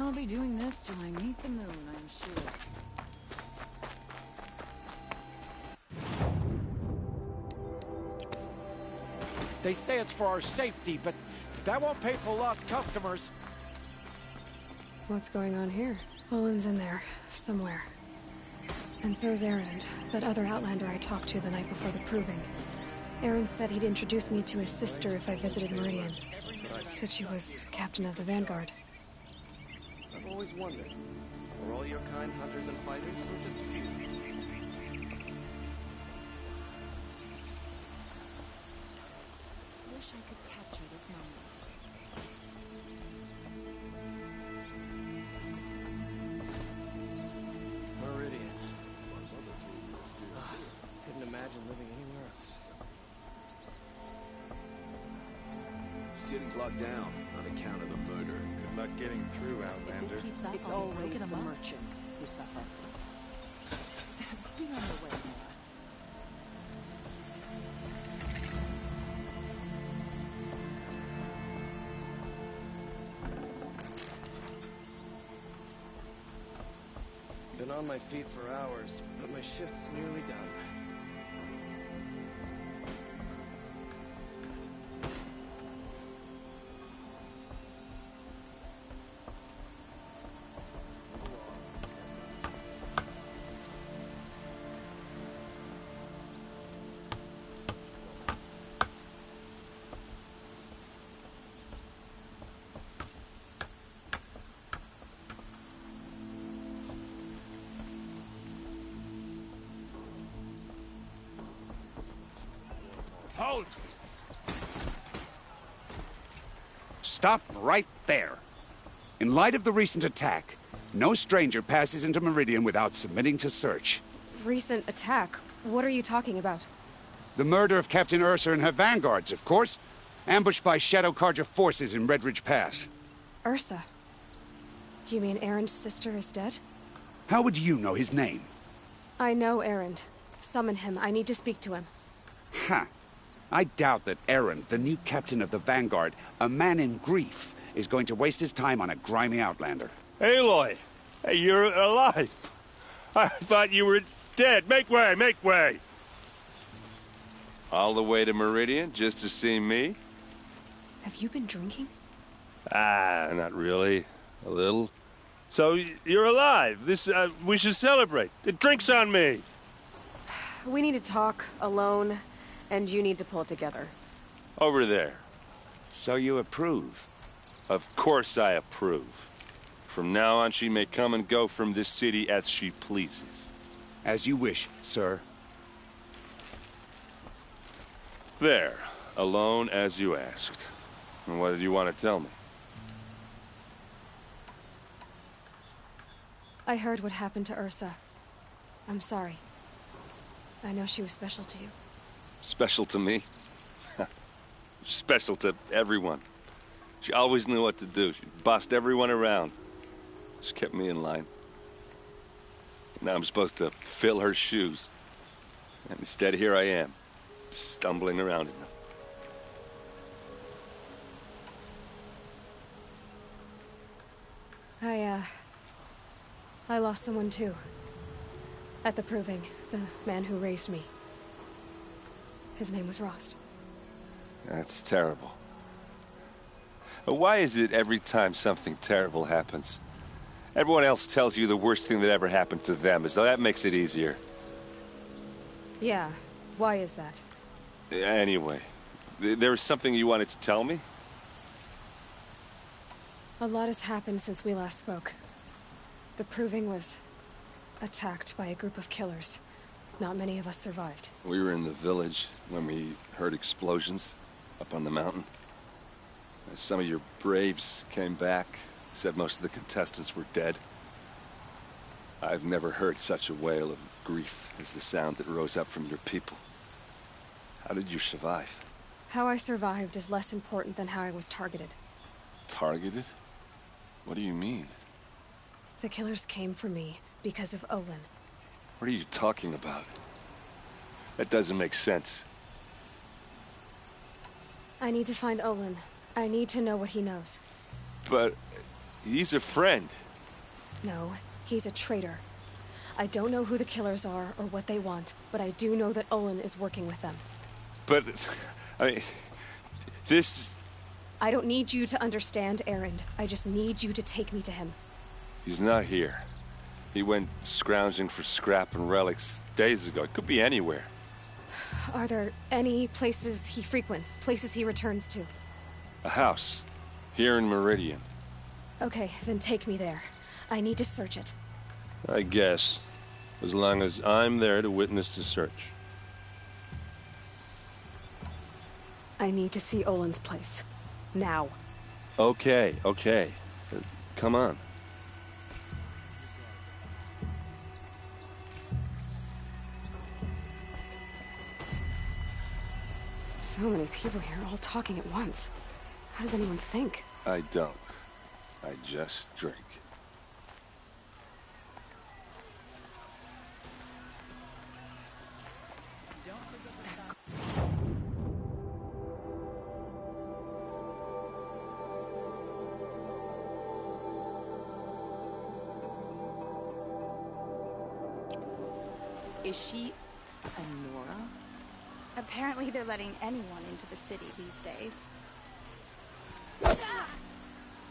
I'll be doing this till I meet the moon, I'm sure. They say it's for our safety, but that won't pay for lost customers. What's going on here? Olin's in there, somewhere. And so's Erend, that other Outlander I talked to the night before the proving. Erend said he'd introduce me to his sister if I visited Meridian. Said she was captain of the Vanguard. I've always wondered, were all your kind hunters and fighters, or just a few? Wish I could capture this moment. Meridian. Couldn't imagine living anywhere else. City's locked down on account of the murder. Good luck getting through, Outlander. If this keeps up, It's I'll be always breaking the them up. merchants who suffer. Be on the way, Nora. Been on my feet for hours, but my shift's nearly done. Halt! Stop right there. In light of the recent attack, no stranger passes into Meridian without submitting to search. Recent attack? What are you talking about? The murder of Captain Ursa and her vanguards, of course. Ambushed by Shadow Carja forces in Redridge Pass. Ursa? You mean Erend's sister is dead? How would you know his name? I know Erend. Summon him. I need to speak to him. Ha! I doubt that Erend, the new captain of the Vanguard, a man in grief, is going to waste his time on a grimy outlander. Aloy! Hey, you're alive! I thought you were dead. Make way, make way! All the way to Meridian just to see me? Have you been drinking? Ah, not really. A little. So, you're alive. We should celebrate. The drink's on me! We need to talk, alone, and you need to pull it together. Over there. So you approve? Of course I approve. From now on, she may come and go from this city as she pleases. As you wish, sir. There. Alone as you asked. And what did you want to tell me? I heard what happened to Ursa. I'm sorry. I know she was special to you. Special to me? Special to everyone. She always knew what to do. She bossed everyone around. She kept me in line. Now I'm supposed to fill her shoes. And instead, here I am, stumbling around in them. I lost someone too. At the proving, the man who raised me. His name was Rost. That's terrible. Why is it every time something terrible happens, everyone else tells you the worst thing that ever happened to them, as though that makes it easier? Yeah, why is that? Anyway, there was something you wanted to tell me? A lot has happened since we last spoke. The proving was attacked by a group of killers. Not many of us survived. We were in the village when we heard explosions up on the mountain. Some of your braves came back, said most of the contestants were dead. I've never heard such a wail of grief as the sound that rose up from your people. How did you survive? How I survived is less important than how I was targeted. Targeted? What do you mean? The killers came for me because of Olin. What are you talking about? That doesn't make sense. I need to find Olin. I need to know what he knows. But He's a friend. No, he's a traitor. I don't know who the killers are or what they want, but I do know that Olin is working with them. But, I mean, this... I don't need you to understand, Erend. I just need you to take me to him. He's not here. He went scrounging for scrap and relics days ago. It could be anywhere. Are there any places he frequents, places he returns to? A house. Here in Meridian. Okay, then take me there. I need to search it. I guess. As long as I'm there to witness the search. I need to see Olin's place. Now. Okay, okay. Come on. So many people here, all talking at once. How does anyone think? I don't. I just drink. Is she a Nora? Apparently they're letting anyone into the city these days.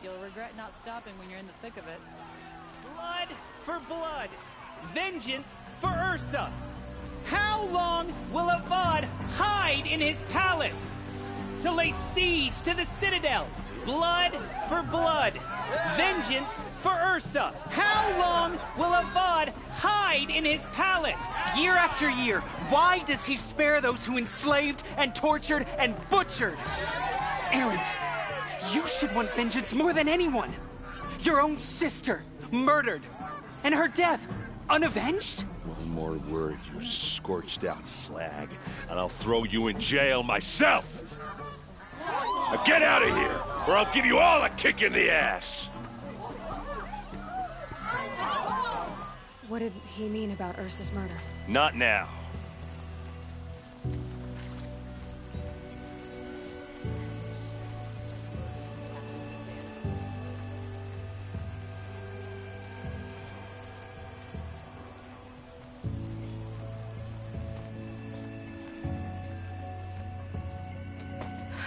You'll regret not stopping when you're in the thick of it. Blood for blood. Vengeance for Ursa. How long will Avad hide in his palace? To lay siege to the citadel. Blood for blood. Vengeance for Ursa. How long will Avad hide in his palace? Year after year, why does he spare those who enslaved and tortured and butchered? Erend, you should want vengeance more than anyone. Your own sister, murdered, and her death, unavenged? One more word, you scorched out slag, and I'll throw you in jail myself! Now get out of here, or I'll give you all a kick in the ass! What did he mean about Ursa's murder? Not now.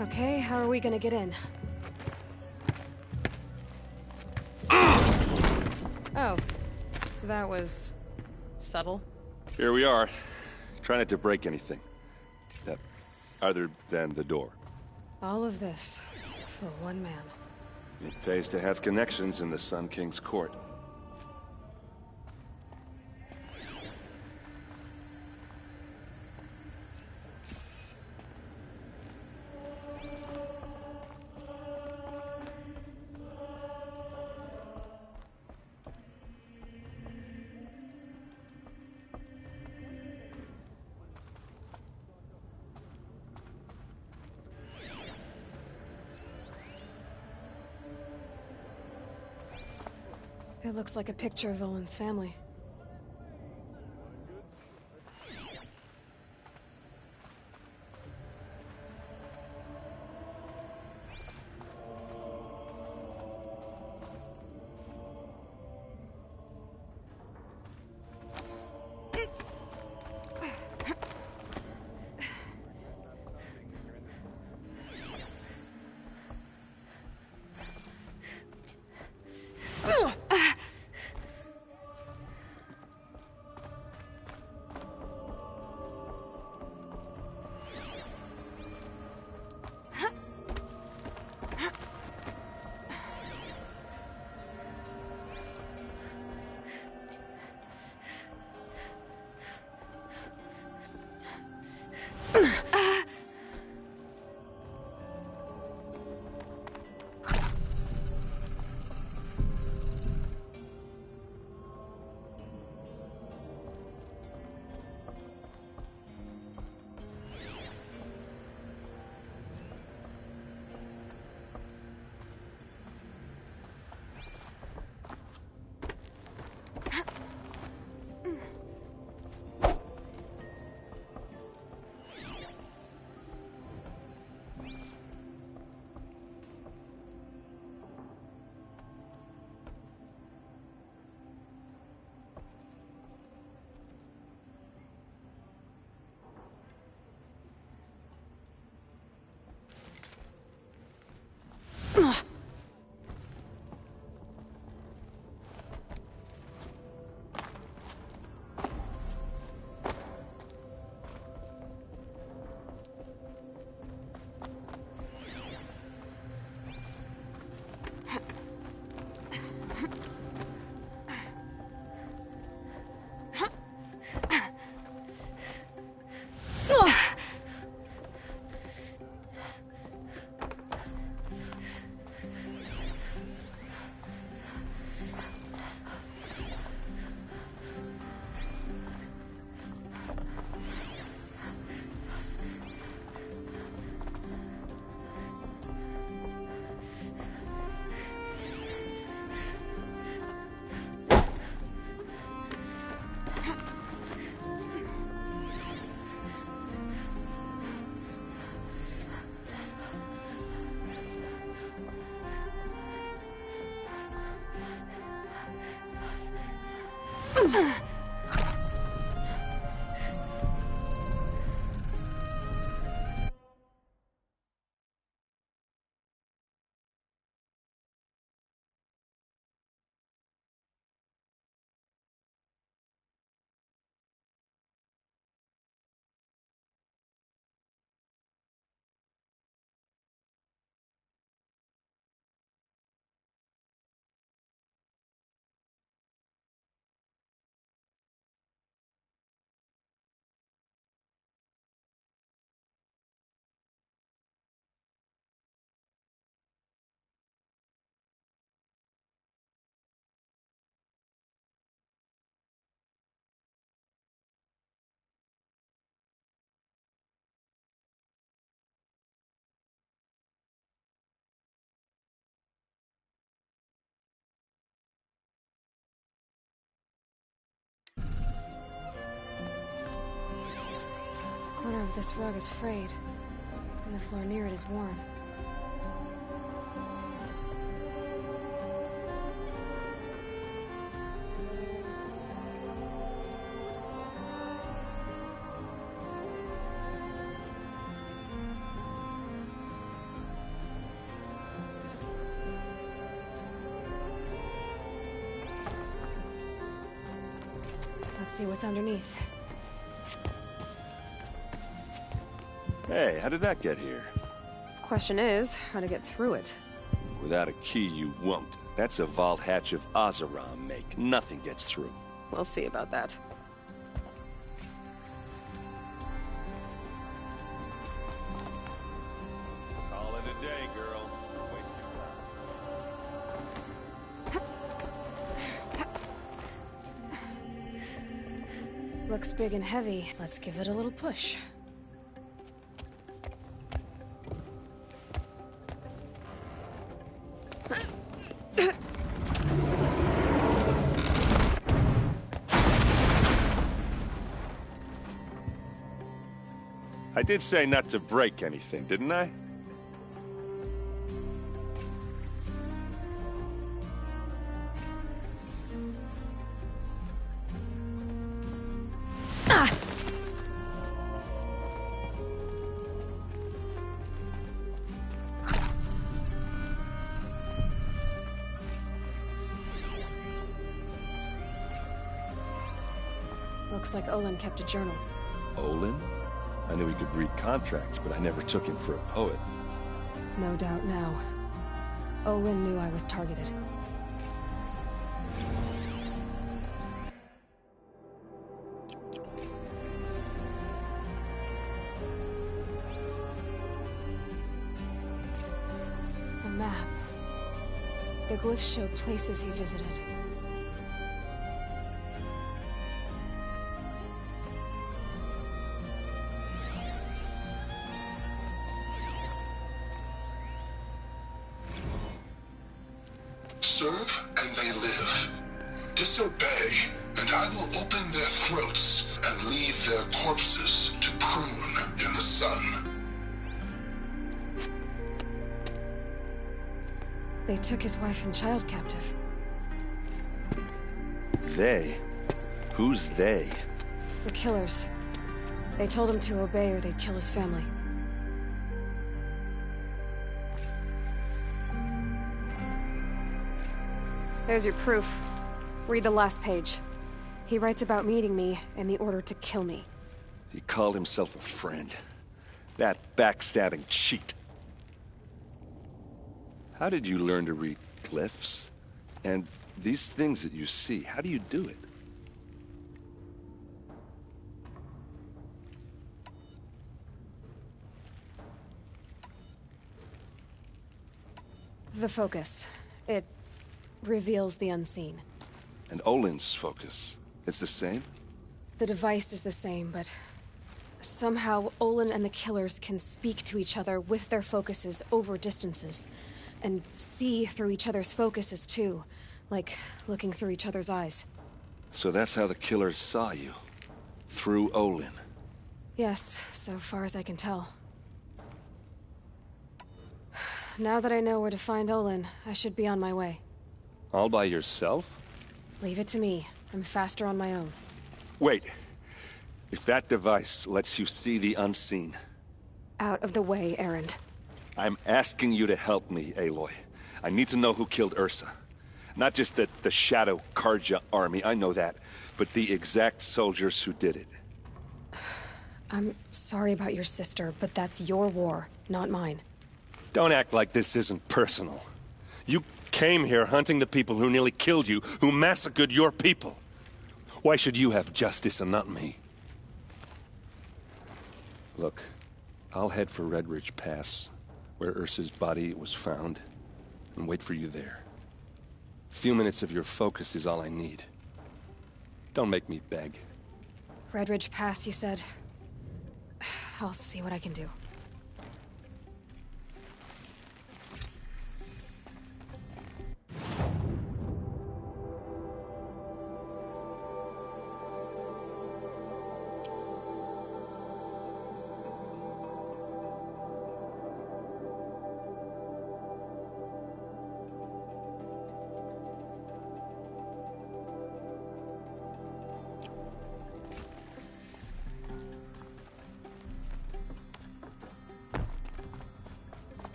Okay, how are we gonna get in? Oh, that was subtle. Here we are. Try not to break anything. Other than the door. All of this for one man. It pays to have connections in the Sun King's court. It looks like a picture of Olin's family. The corner of this rug is frayed, and the floor near it is worn. Let's see what's underneath. Hey, how did that get here? Question is, how to get through it. Without a key, you won't. That's a vault hatch of Oseram make. Nothing gets through. We'll see about that. Call it a day, girl. Waste your time. Looks big and heavy. Let's give it a little push. I did say not to break anything, didn't I? Looks like Olin kept a journal. Olin? I knew he could read contracts, but I never took him for a poet. No doubt now. Olin knew I was targeted. A map. The glyphs show places he visited. Serve and they live. Disobey, and I will open their throats and leave their corpses to prune in the sun. They took his wife and child captive. They? Who's they? The killers. They told him to obey or they'd kill his family. There's your proof. Read the last page. He writes about meeting me and the order to kill me. He called himself a friend. That backstabbing cheat. How did you learn to read glyphs? And these things that you see, how do you do it? The focus. It reveals the unseen. And Olin's focus, it's the same? The device is the same, but somehow Olin and the killers can speak to each other with their focuses over distances. And see through each other's focuses, too. Like looking through each other's eyes. So that's how the killers saw you? Through Olin? Yes, so far as I can tell. Now that I know where to find Olin, I should be on my way. All by yourself? Leave it to me. I'm faster on my own. Wait. If that device lets you see the unseen... Out of the way, Erend. I'm asking you to help me, Aloy. I need to know who killed Ursa. Not just the Shadow Karja army, I know that, but the exact soldiers who did it. I'm sorry about your sister, but that's your war, not mine. Don't act like this isn't personal. You came here hunting the people who nearly killed you, who massacred your people. Why should you have justice and not me? Look, I'll head for Red Ridge Pass, where Ursa's body was found, and wait for you there. A few minutes of your focus is all I need. Don't make me beg. Red Ridge Pass, you said? I'll see what I can do.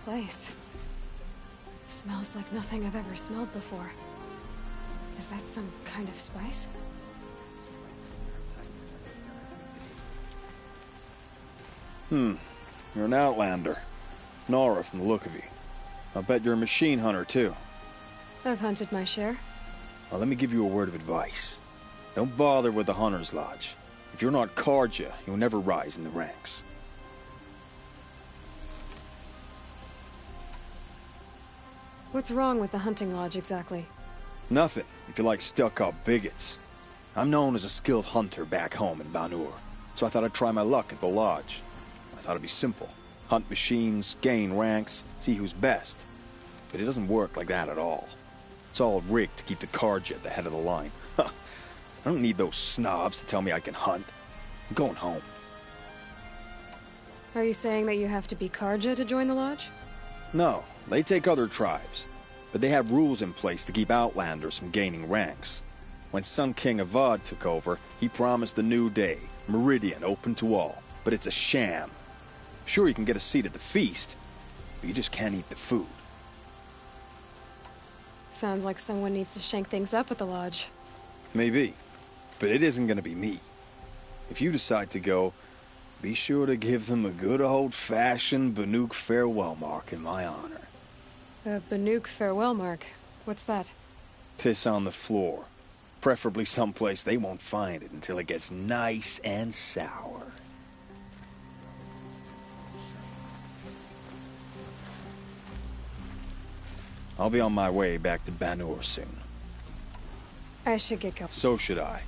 Place. Smells like nothing I've ever smelled before. Is that some kind of spice? You're an outlander. Nora from the look of you. I'll bet you're a machine hunter, too. I've hunted my share. Well, let me give you a word of advice. Don't bother with the Hunter's Lodge. If you're not Karja, you'll never rise in the ranks. What's wrong with the hunting lodge, exactly? Nothing, if you like stuck-up bigots. I'm known as a skilled hunter back home in Banur, so I thought I'd try my luck at the lodge. I thought it'd be simple. Hunt machines, gain ranks, see who's best. But it doesn't work like that at all. It's all rigged to keep the Karja at the head of the line. I don't need those snobs to tell me I can hunt. I'm going home. Are you saying that you have to be Karja to join the lodge? No, they take other tribes. But they have rules in place to keep outlanders from gaining ranks. When Sun King Avad took over, he promised a new day, Meridian open to all. But it's a sham. Sure, you can get a seat at the feast, but you just can't eat the food. Sounds like someone needs to shake things up at the lodge. Maybe, but it isn't gonna be me. If you decide to go, be sure to give them a good old-fashioned Banuk farewell mark in my honor. A Banuk farewell mark? What's that? Piss on the floor. Preferably someplace they won't find it until it gets nice and sour. I'll be on my way back to Banur soon. I should get going. So should I.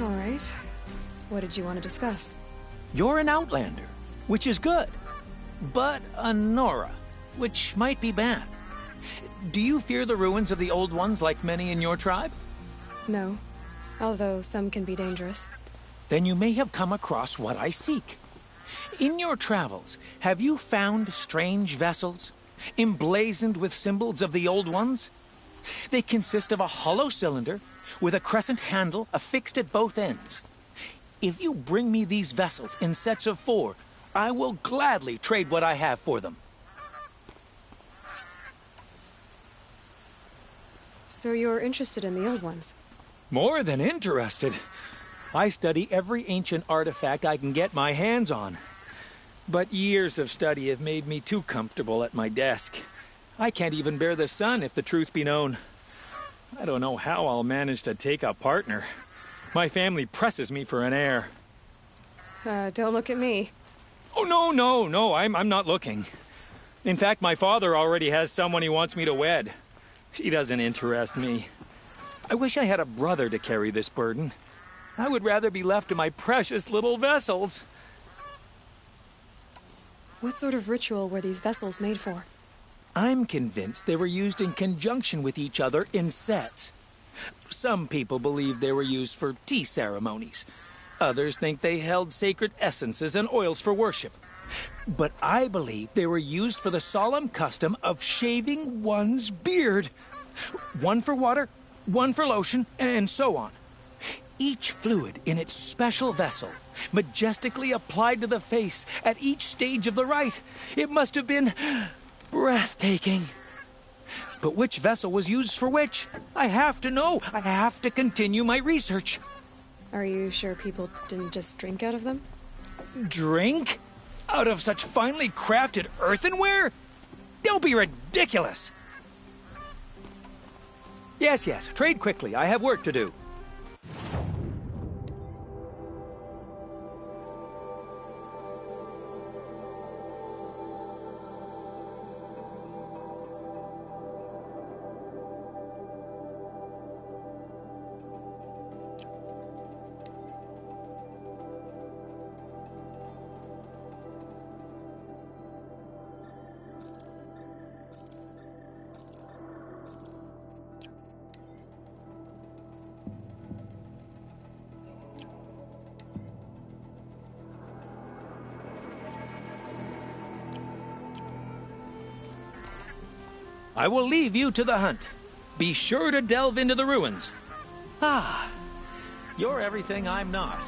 All right. What did you want to discuss? You're an outlander, which is good. But a Nora, which might be bad. Do you fear the ruins of the Old Ones like many in your tribe? No. Although some can be dangerous. Then you may have come across what I seek. In your travels, have you found strange vessels, emblazoned with symbols of the Old Ones? They consist of a hollow cylinder with a crescent handle affixed at both ends. If you bring me these vessels in sets of 4, I will gladly trade what I have for them. So you're interested in the Old Ones? More than interested. I study every ancient artifact I can get my hands on. But years of study have made me too comfortable at my desk. I can't even bear the sun, if the truth be known. I don't know how I'll manage to take a partner. My family presses me for an heir. Don't look at me. Oh, no, I'm not looking. In fact, my father already has someone he wants me to wed. She doesn't interest me. I wish I had a brother to carry this burden. I would rather be left to my precious little vessels. What sort of ritual were these vessels made for? I'm convinced they were used in conjunction with each other in sets. Some people believe they were used for tea ceremonies. Others think they held sacred essences and oils for worship. But I believe they were used for the solemn custom of shaving one's beard. One for water, one for lotion, and so on. Each fluid in its special vessel, majestically applied to the face at each stage of the rite. It must have been breathtaking. But which vessel was used for which? I have to know. I have to continue my research. Are you sure people didn't just drink out of them? Drink? Out of such finely crafted earthenware? Don't be ridiculous. Yes, trade quickly. I have work to do. I will leave you to the hunt. Be sure to delve into the ruins. Ah, you're everything I'm not.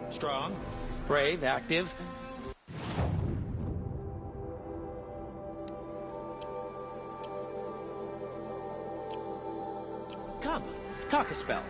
Strong, brave, active. Come, talk a spell.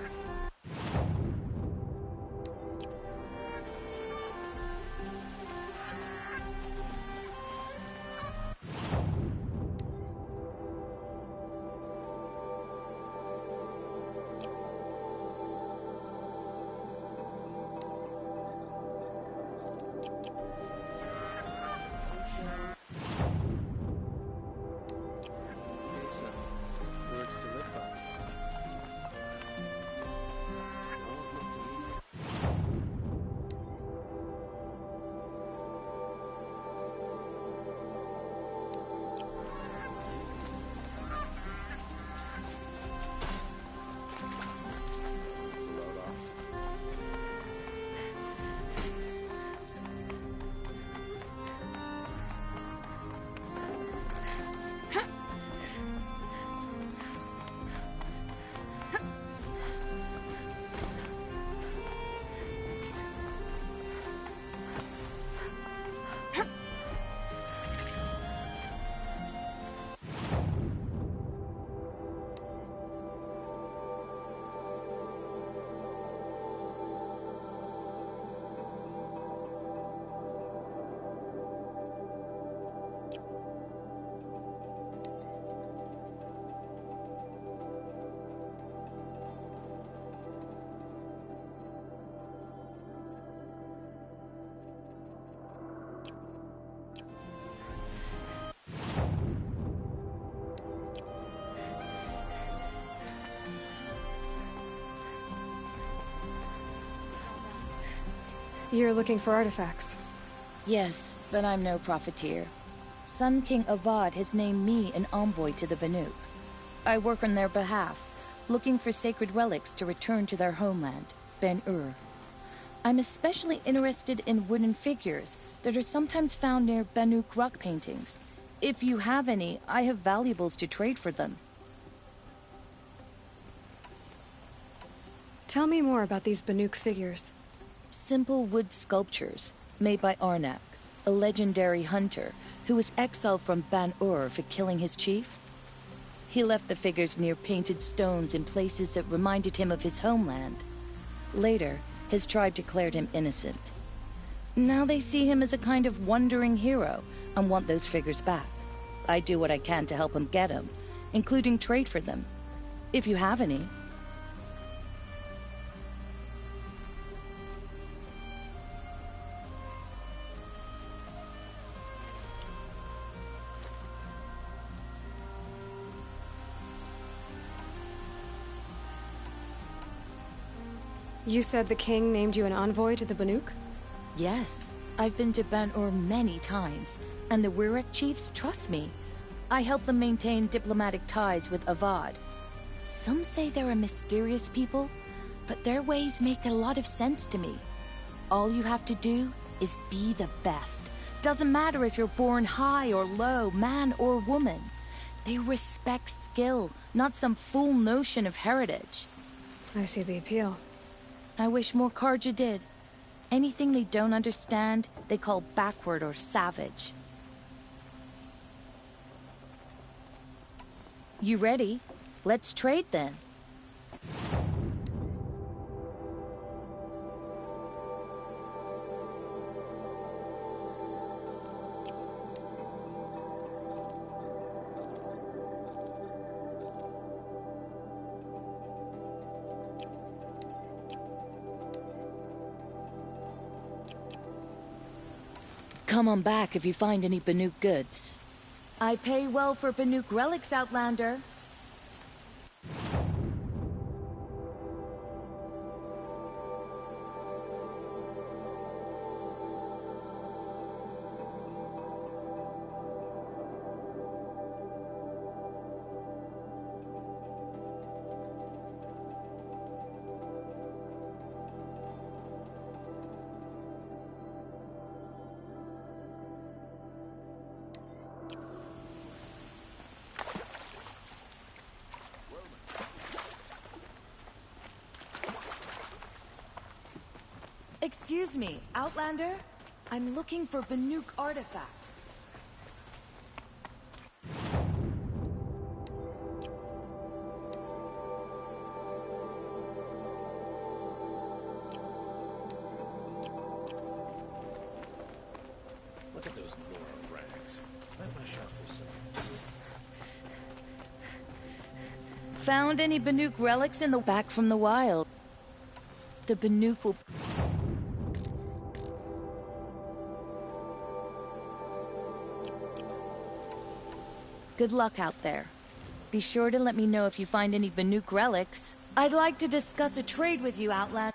You're looking for artifacts. Yes, but I'm no profiteer. Sun King Avad has named me an envoy to the Banuk. I work on their behalf, looking for sacred relics to return to their homeland, Ben-Ur. I'm especially interested in wooden figures that are sometimes found near Banuk rock paintings. If you have any, I have valuables to trade for them. Tell me more about these Banuk figures. Simple wood sculptures made by Arnak, a legendary hunter who was exiled from Ban-Ur for killing his chief. He left the figures near painted stones in places that reminded him of his homeland. Later, his tribe declared him innocent. Now they see him as a kind of wandering hero and want those figures back. I do what I can to help him get them, including trade for them, if you have any. You said the king named you an envoy to the Banuk? Yes, I've been to Ban-Ur many times, and the Wirek chiefs trust me. I help them maintain diplomatic ties with Avad. Some say they're a mysterious people, but their ways make a lot of sense to me. All you have to do is be the best. Doesn't matter if you're born high or low, man or woman. They respect skill, not some fool notion of heritage. I see the appeal. I wish more Karja did. Anything they don't understand, they call backward or savage. You ready? Let's trade then. Come on back if you find any Banuk goods. I pay well for Banuk relics, Outlander. Excuse me, Outlander? I'm looking for Banuk artifacts. Look at those Nora rags. Let my sharp Found any Banuk relics in the back from the wild? The Banuk will... Good luck out there. Be sure to let me know if you find any Banuk relics. I'd like to discuss a trade with you, Outlander.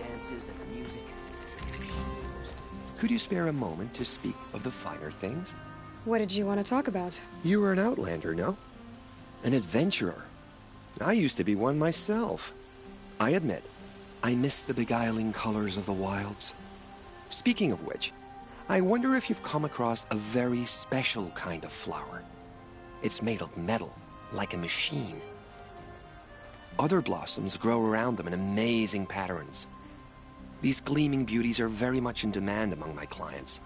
dances and the music. Could you spare a moment to speak of the finer things? What did you want to talk about? You were an outlander, no? An adventurer. I used to be one myself. I admit, I miss the beguiling colors of the wilds. Speaking of which, I wonder if you've come across a very special kind of flower. It's made of metal, like a machine. Other blossoms grow around them in amazing patterns. These gleaming beauties are very much in demand among my clients.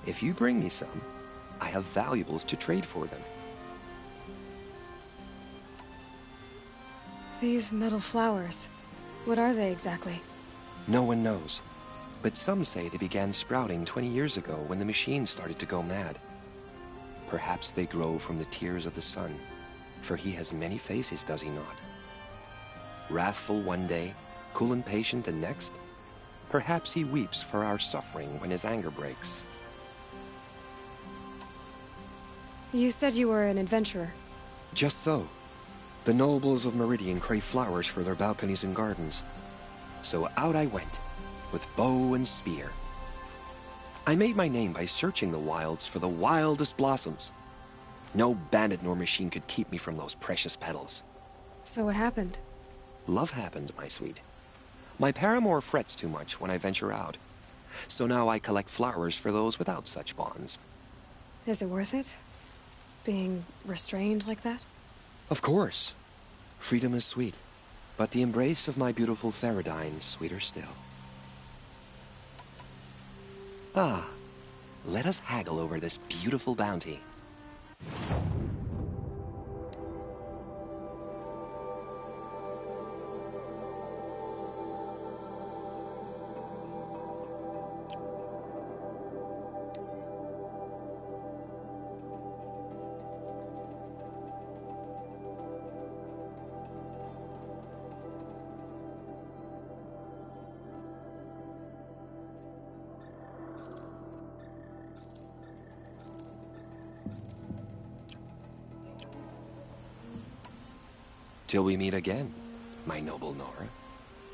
If you bring me some, I have valuables to trade for them. These metal flowers, what are they exactly? No one knows, but some say they began sprouting 20 years ago when the machine started to go mad. Perhaps they grow from the tears of the sun, for he has many faces, does he not? Wrathful one day, cool and patient the next. Perhaps he weeps for our suffering when his anger breaks. You said you were an adventurer. Just so. The nobles of Meridian crave flowers for their balconies and gardens. So out I went, with bow and spear. I made my name by searching the wilds for the wildest blossoms. No bandit nor machine could keep me from those precious petals. So what happened? Love happened, my sweet. My paramour frets too much when I venture out. So now I collect flowers for those without such bonds. Is it worth it? Being restrained like that? Of course. Freedom is sweet, but the embrace of my beautiful Theridine sweeter still. Ah, let us haggle over this beautiful bounty. Till we meet again, my noble Nora.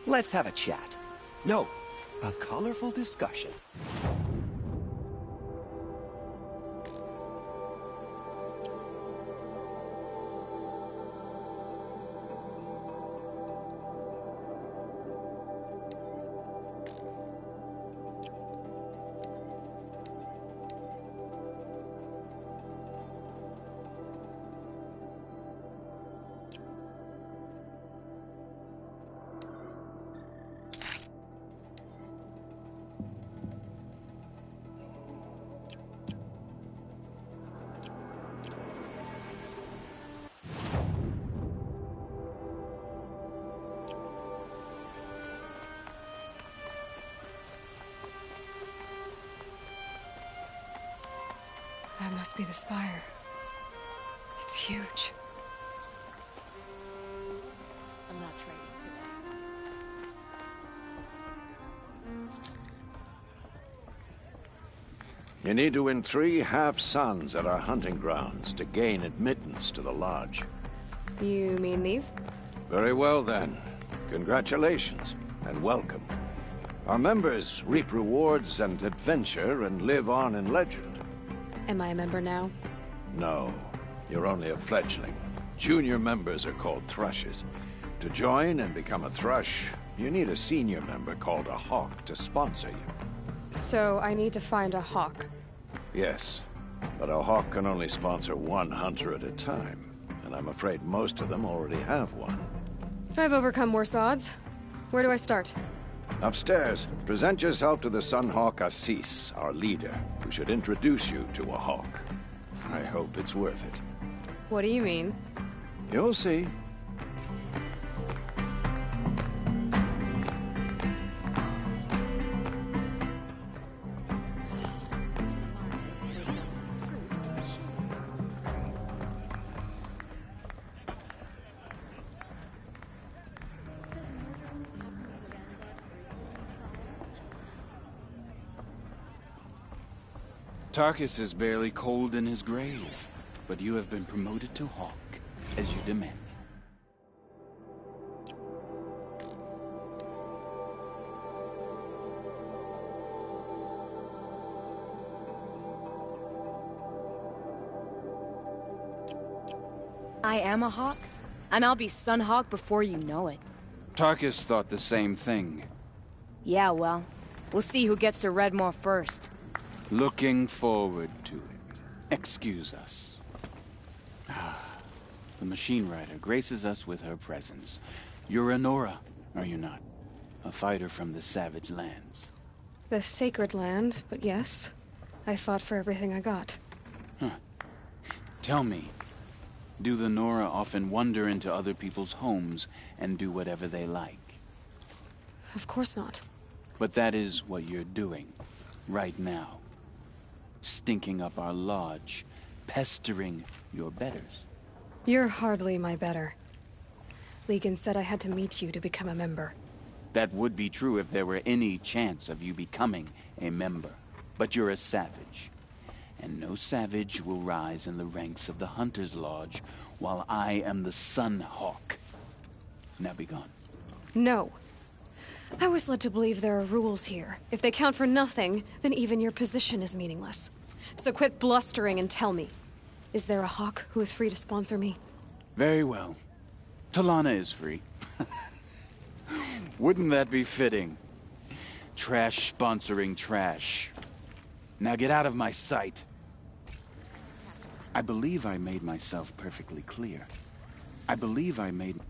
Let's have a chat. No, a colorful discussion. That must be the spire. It's huge. I'm not trading today. You need to win 3 half-suns at our hunting grounds to gain admittance to the lodge. You mean these? Very well, then. Congratulations, and welcome. Our members reap rewards and adventure and live on in legend. Am I a member now? No, you're only a fledgling. Junior members are called thrushes. To join and become a thrush, you need a senior member called a hawk to sponsor you. So I need to find a hawk. Yes, but a hawk can only sponsor 1 hunter at a time, and I'm afraid most of them already have one. I've overcome worse odds. Where do I start? Upstairs, present yourself to the Sunhawk Assis, our leader, who should introduce you to a hawk. I hope it's worth it. What do you mean? You'll see. Tarkus is barely cold in his grave, but you have been promoted to Hawk, as you demanded. I am a hawk, and I'll be Sun Hawk before you know it. Tarkus thought the same thing. Yeah, well, we'll see who gets to Redmore first. Looking forward to it. Excuse us. The machine rider graces us with her presence. You're a Nora, are you not? A fighter from the Savage Lands. The Sacred Land, but yes. I fought for everything I got. Tell me, do the Nora often wander into other people's homes and do whatever they like? Of course not. But that is what you're doing, right now. Stinking up our lodge, pestering your betters. You're hardly my better. Legan said I had to meet you to become a member. That would be true if there were any chance of you becoming a member. But you're a savage. And no savage will rise in the ranks of the Hunter's Lodge while I am the Sun Hawk. Now be gone. No. I was led to believe there are rules here. If they count for nothing, then even your position is meaningless. So quit blustering and tell me. Is there a hawk who is free to sponsor me? Very well. Talana is free. Wouldn't that be fitting? Trash sponsoring trash. Now get out of my sight. I believe I made myself perfectly clear. I believe I made...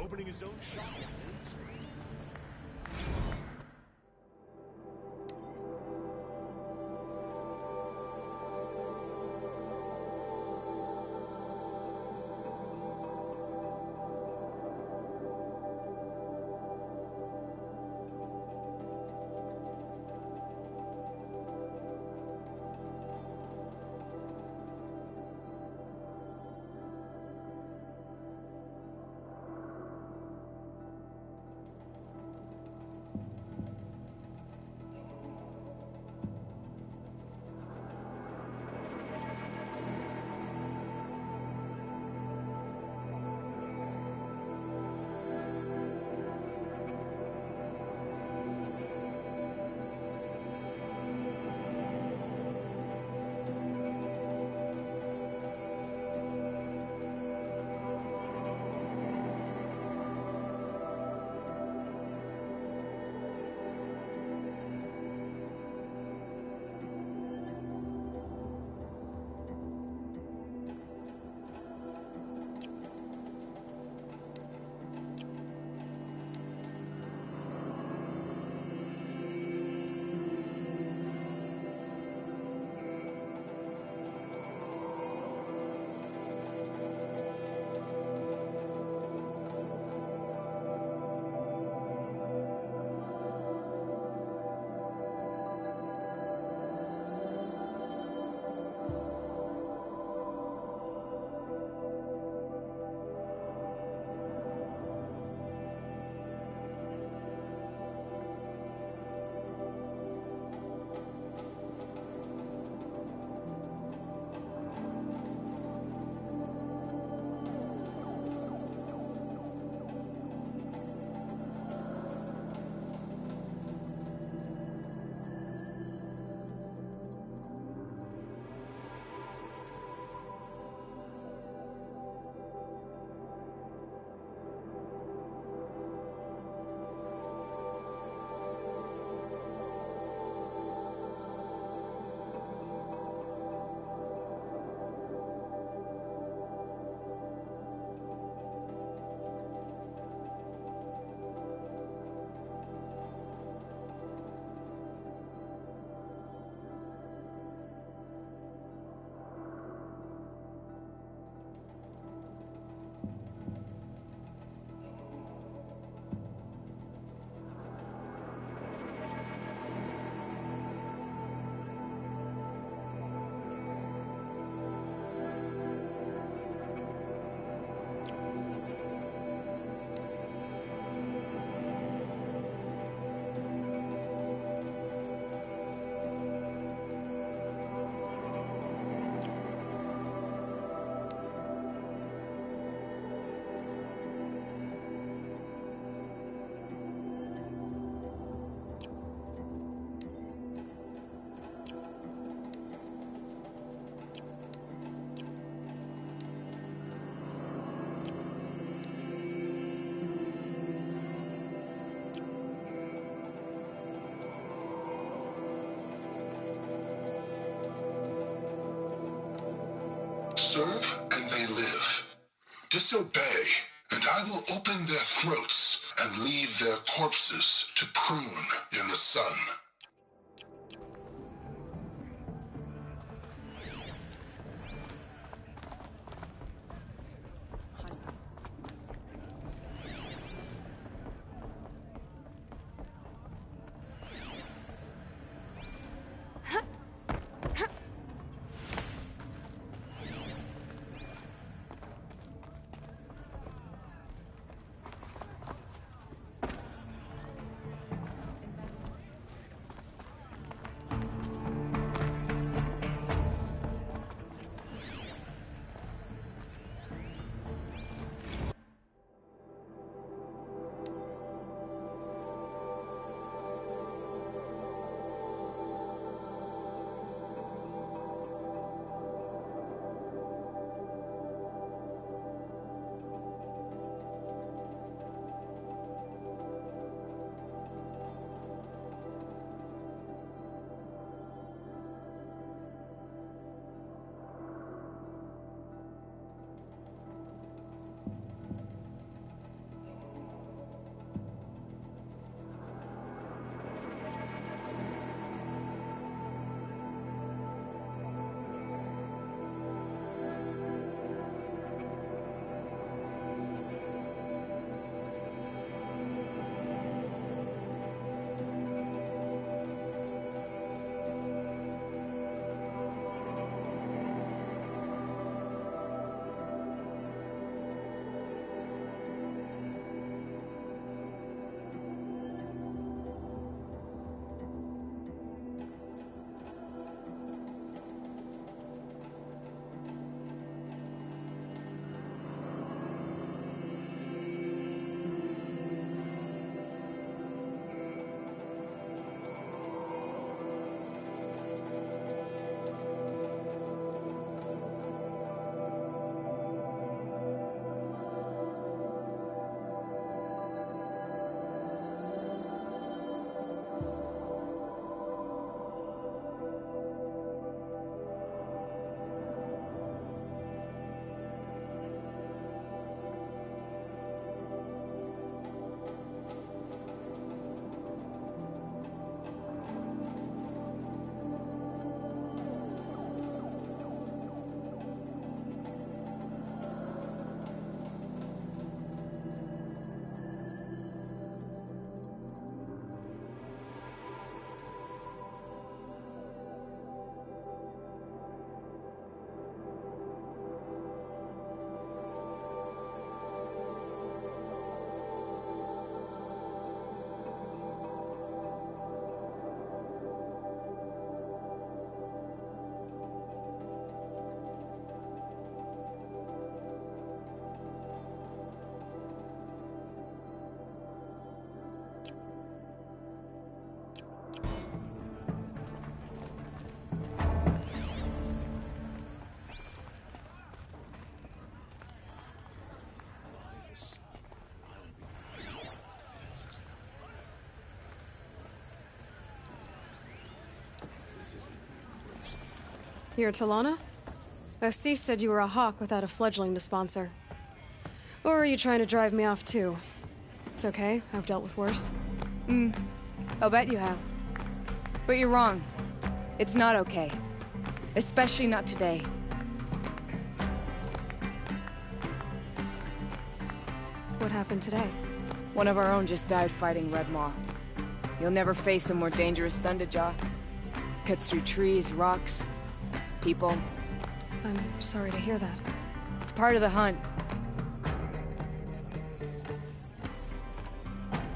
Opening his own shop. serve and they live. Disobey, and I will open their throats and leave their corpses to prune in the sun. You're Talana? Assis said you were a hawk without a fledgling to sponsor. Or are you trying to drive me off too? It's okay, I've dealt with worse. I'll bet you have. But you're wrong. It's not okay. Especially not today. What happened today? One of our own just died fighting Red Maw. You'll never face a more dangerous Thunderjaw. Cuts through trees, rocks, people. I'm sorry to hear that. It's part of the hunt.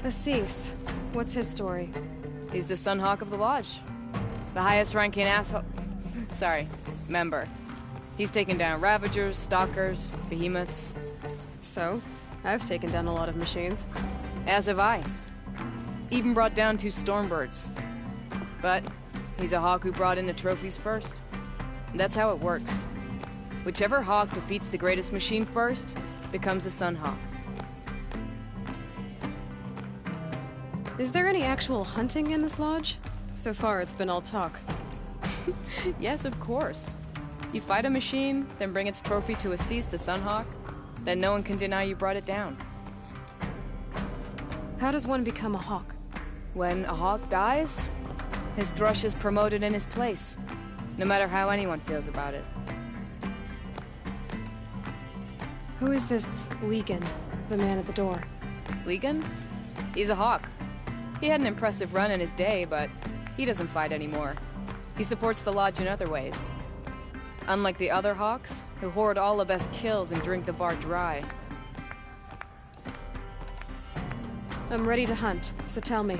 Assis, what's his story? He's the Sunhawk of the Lodge. The highest ranking asshole... Sorry, member. He's taken down Ravagers, Stalkers, Behemoths. So? I've taken down a lot of machines. As have I. Even brought down 2 Stormbirds. But he's a hawk who brought in the trophies first. And that's how it works. Whichever hawk defeats the greatest machine first becomes the Sunhawk. Is there any actual hunting in this lodge? So far, it's been all talk. Yes, of course. You fight a machine, then bring its trophy to Assis the Sunhawk, then no one can deny you brought it down. How does one become a hawk? When a hawk dies, his thrush is promoted in his place, no matter how anyone feels about it. Who is this Legan, the man at the door? Legan? He's a hawk. He had an impressive run in his day, but he doesn't fight anymore. He supports the Lodge in other ways. Unlike the other hawks, who hoard all the best kills and drink the bar dry. I'm ready to hunt, so tell me,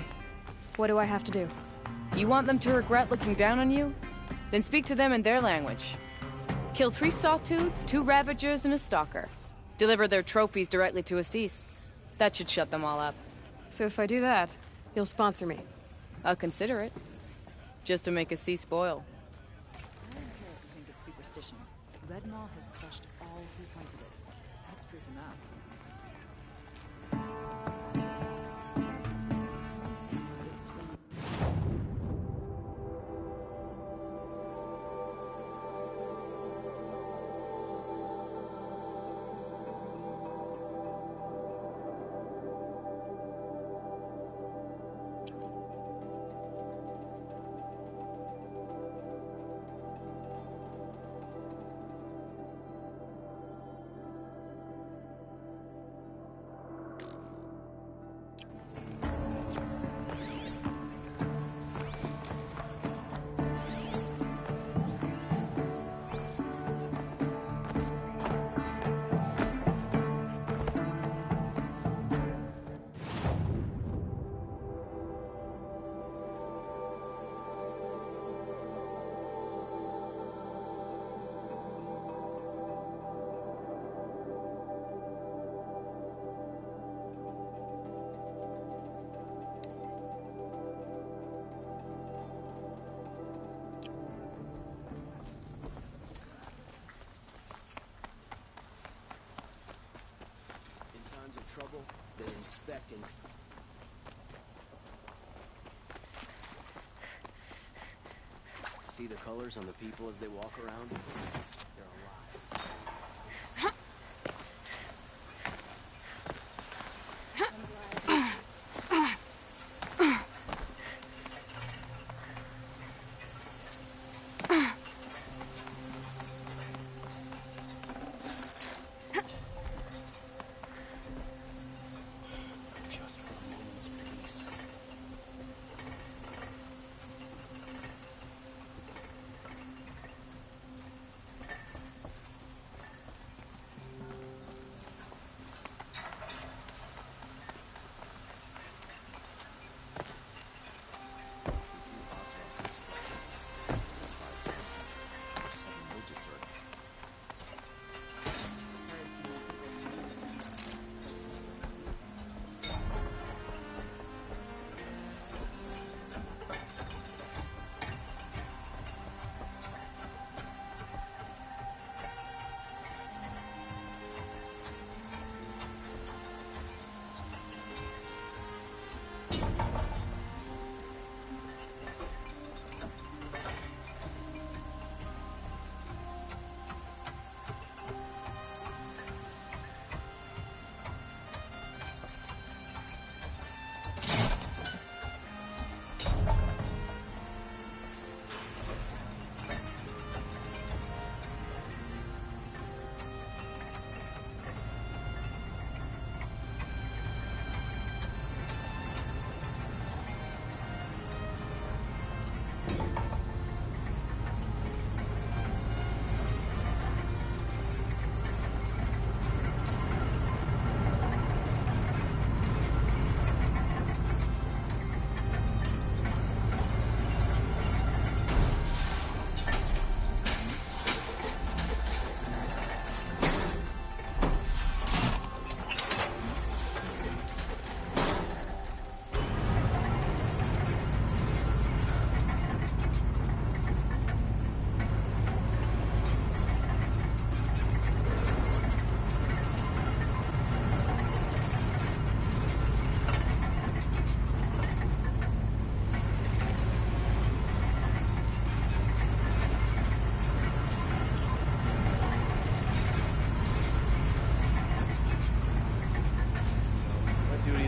what do I have to do? You want them to regret looking down on you? Then speak to them in their language. Kill 3 sawtooths, 2 ravagers, and a stalker. Deliver their trophies directly to Assis. That should shut them all up. So if I do that, you'll sponsor me? I'll consider it. Just to make Assis boil. I don't care if you think it's superstition. Red Maw has crushed all who fighted it. That's proof enough. Trouble, they're inspecting. See the colors on the people as they walk around? They're alive.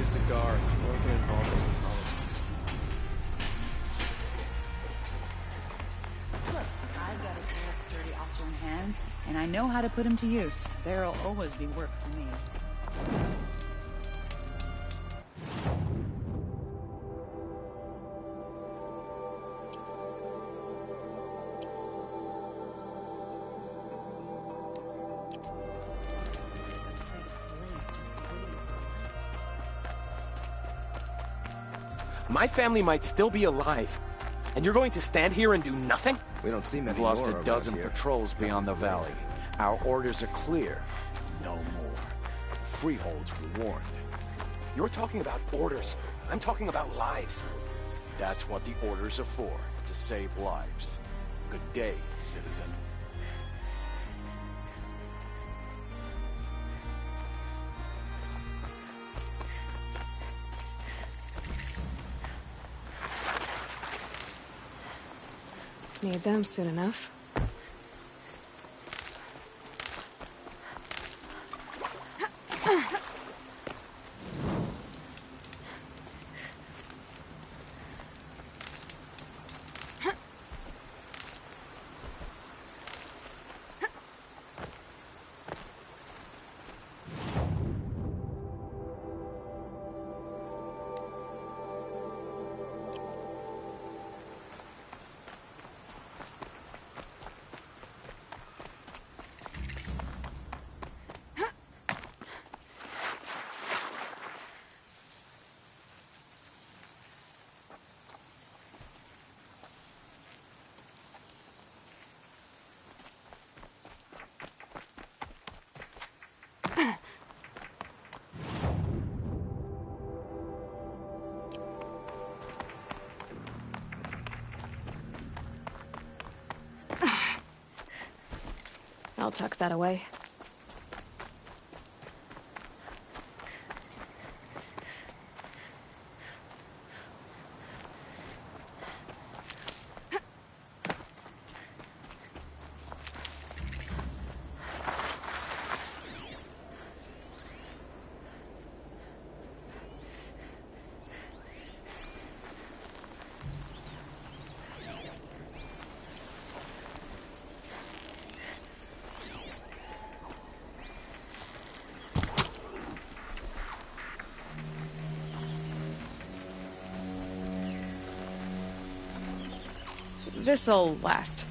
raised a guard. You won't get involved in politics. Look, I've got a pair of sturdy Austrian hands, and I know how to put them to use. There'll always be work for me. My family might still be alive, and you're going to stand here and do nothing? We don't see many We've lost Nora a dozen around here. patrols beyond the valley. Our orders are clear. No more. Freeholds were warned. You're talking about orders. I'm talking about lives. That's what the orders are for, to save lives. Good day, citizen. Need them soon enough. I'll tuck that away. This'll last.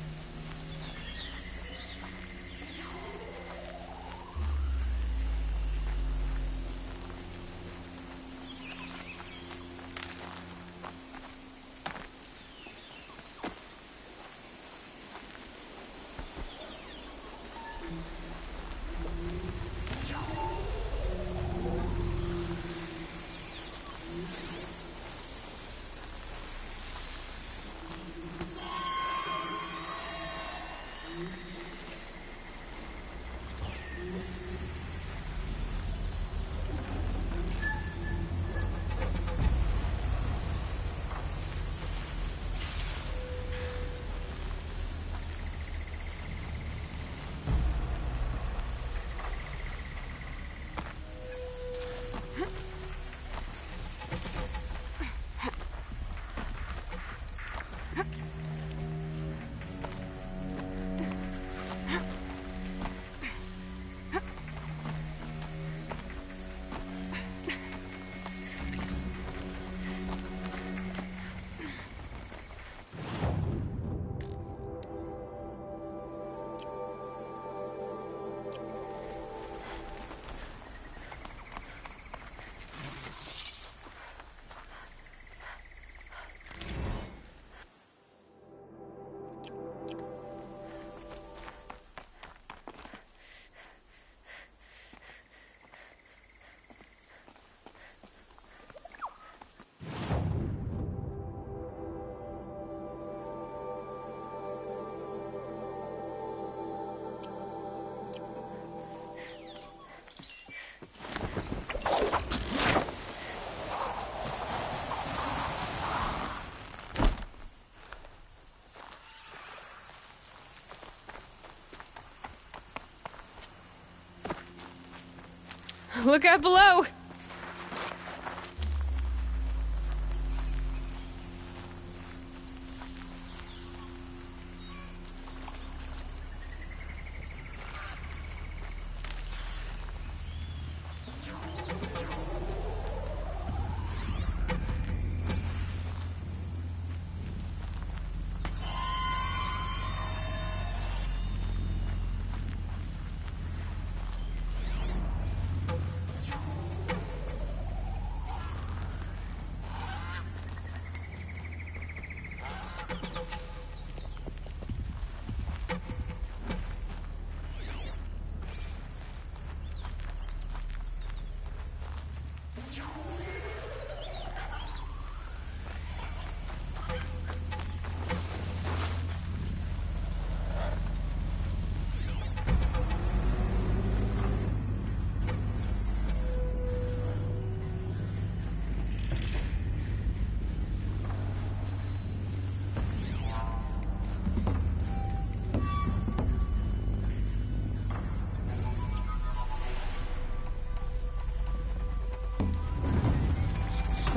Look out below!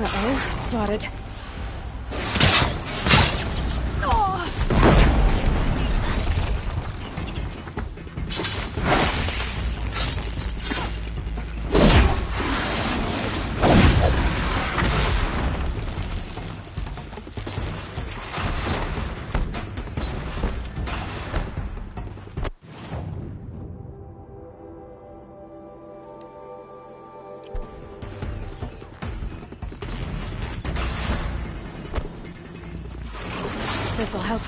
Uh-oh, spotted. This'll help.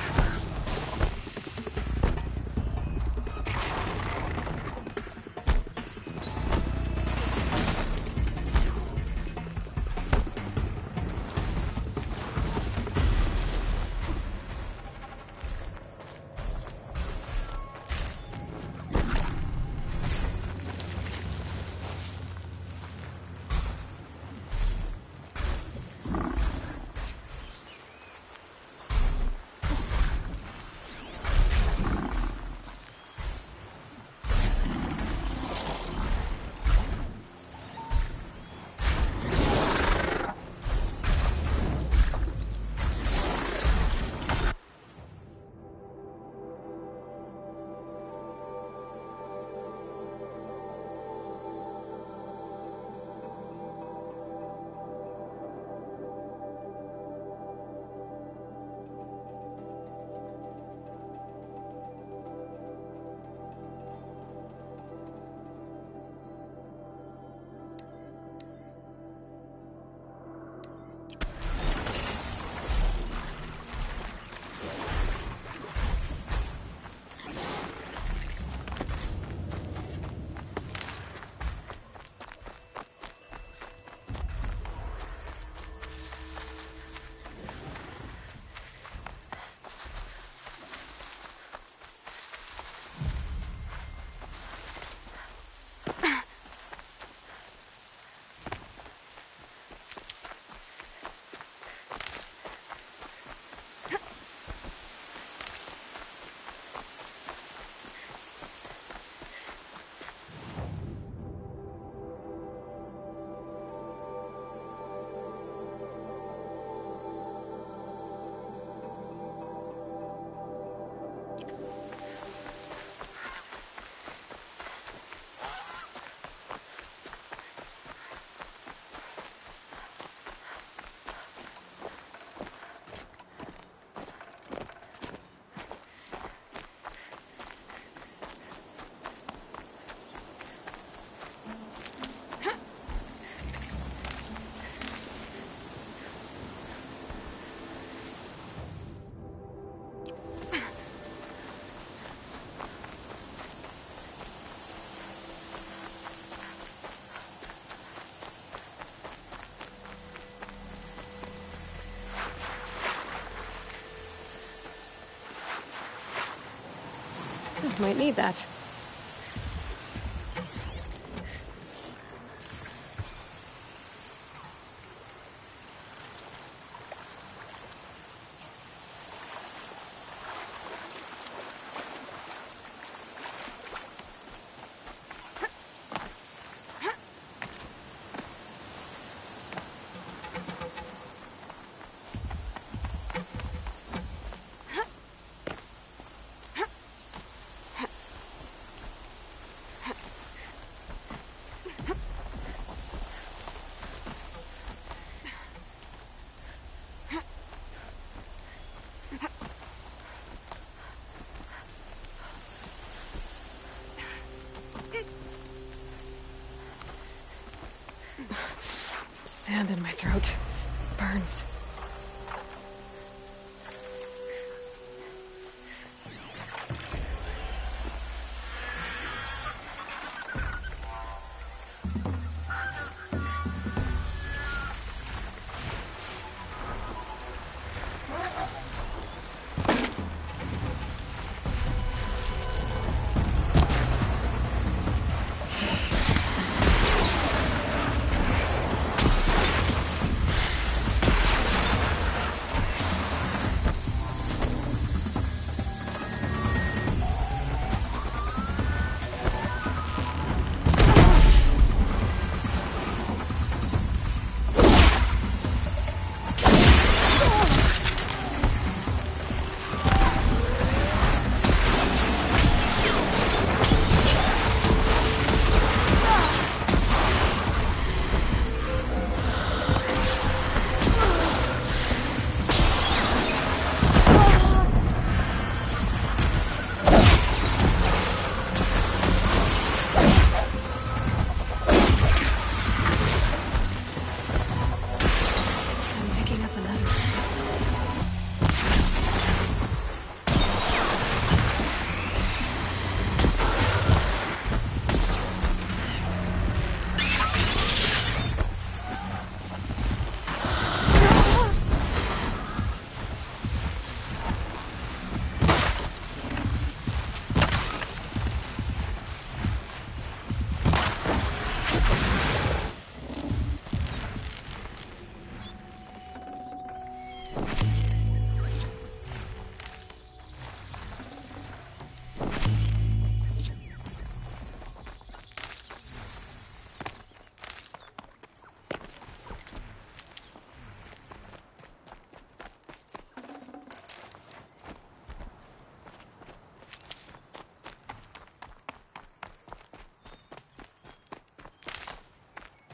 Might need that. Sand in my throat. Burns.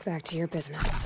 Back to your business.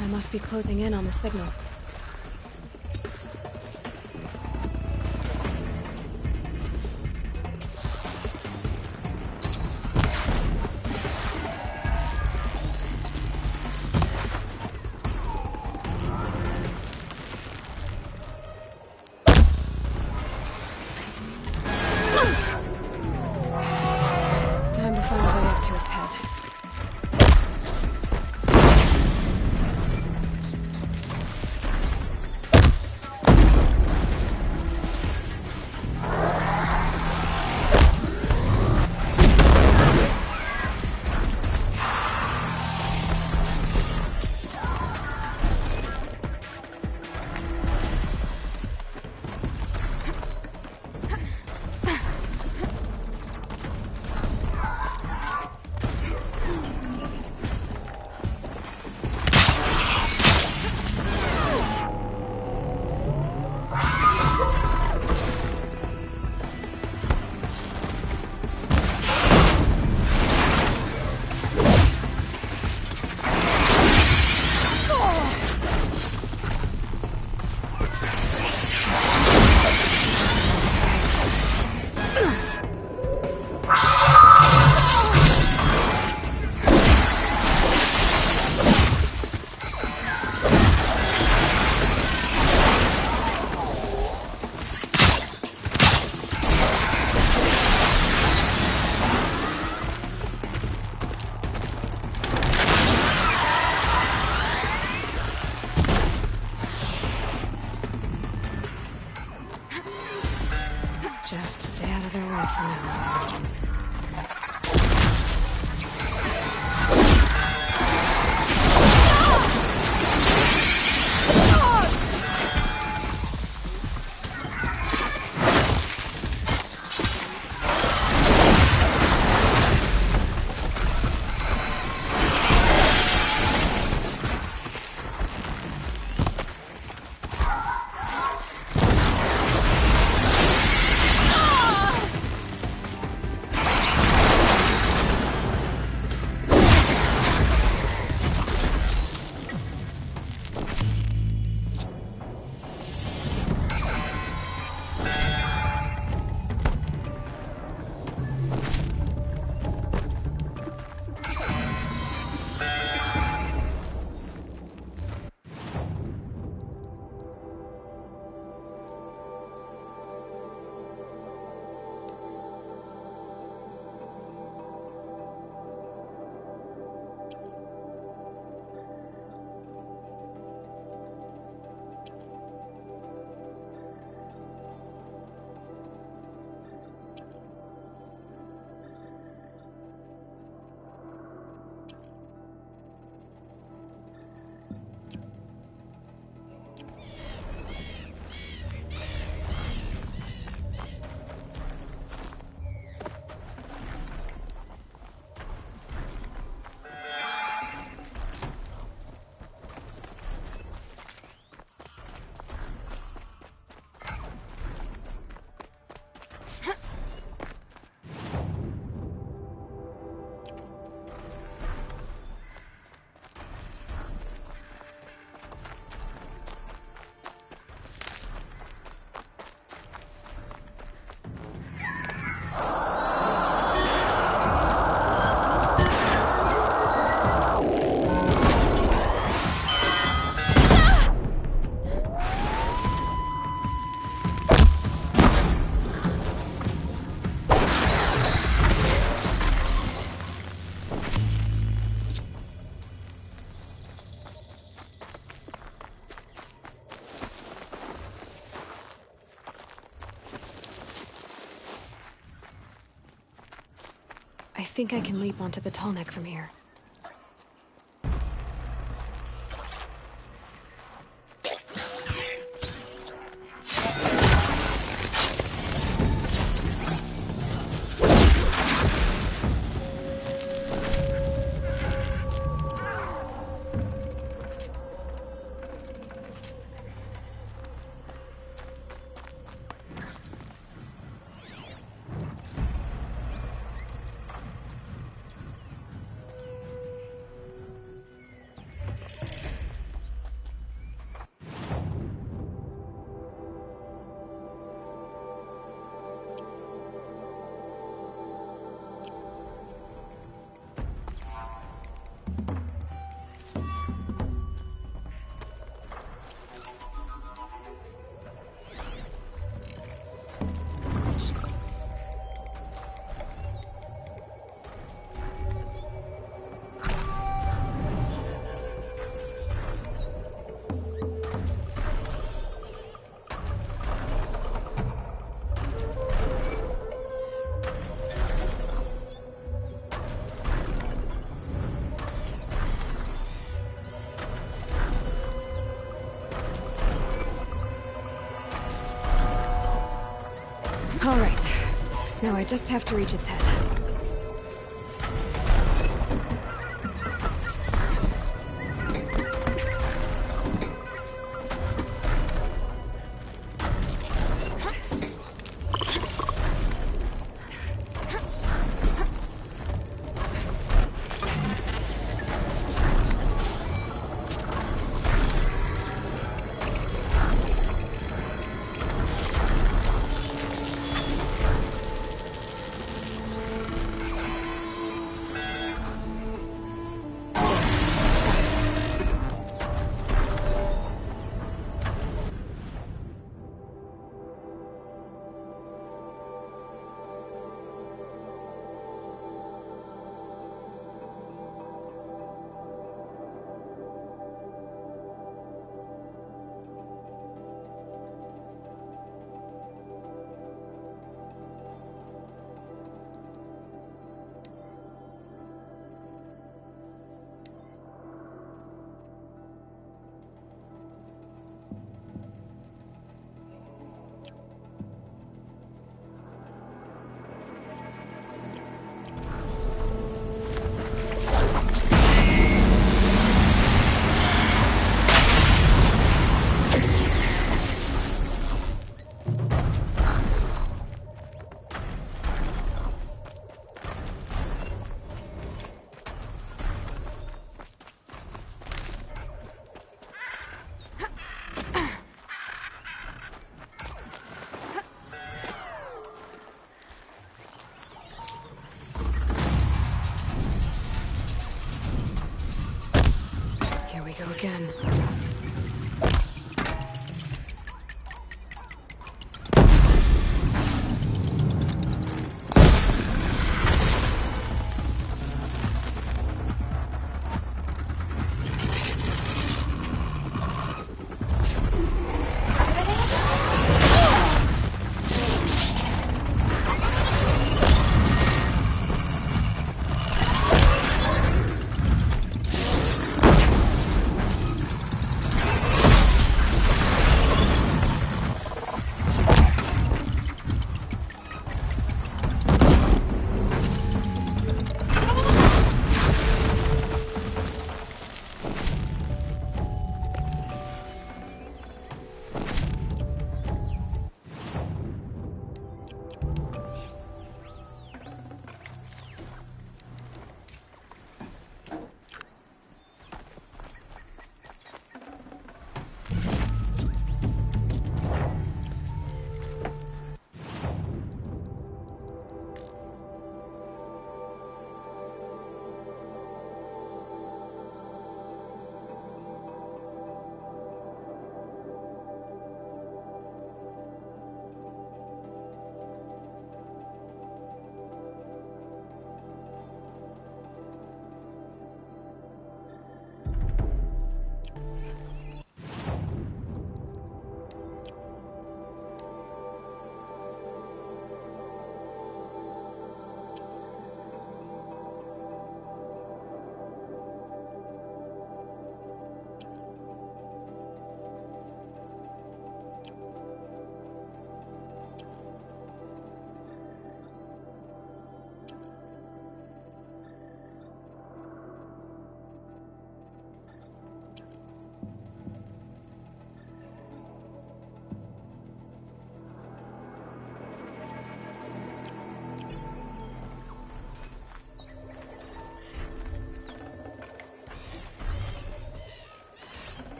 I must be closing in on the signal. Time to find a way up to its head. think I can leap onto the tall neck from here. All right. Now I just have to reach its head. Go again.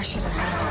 I should have.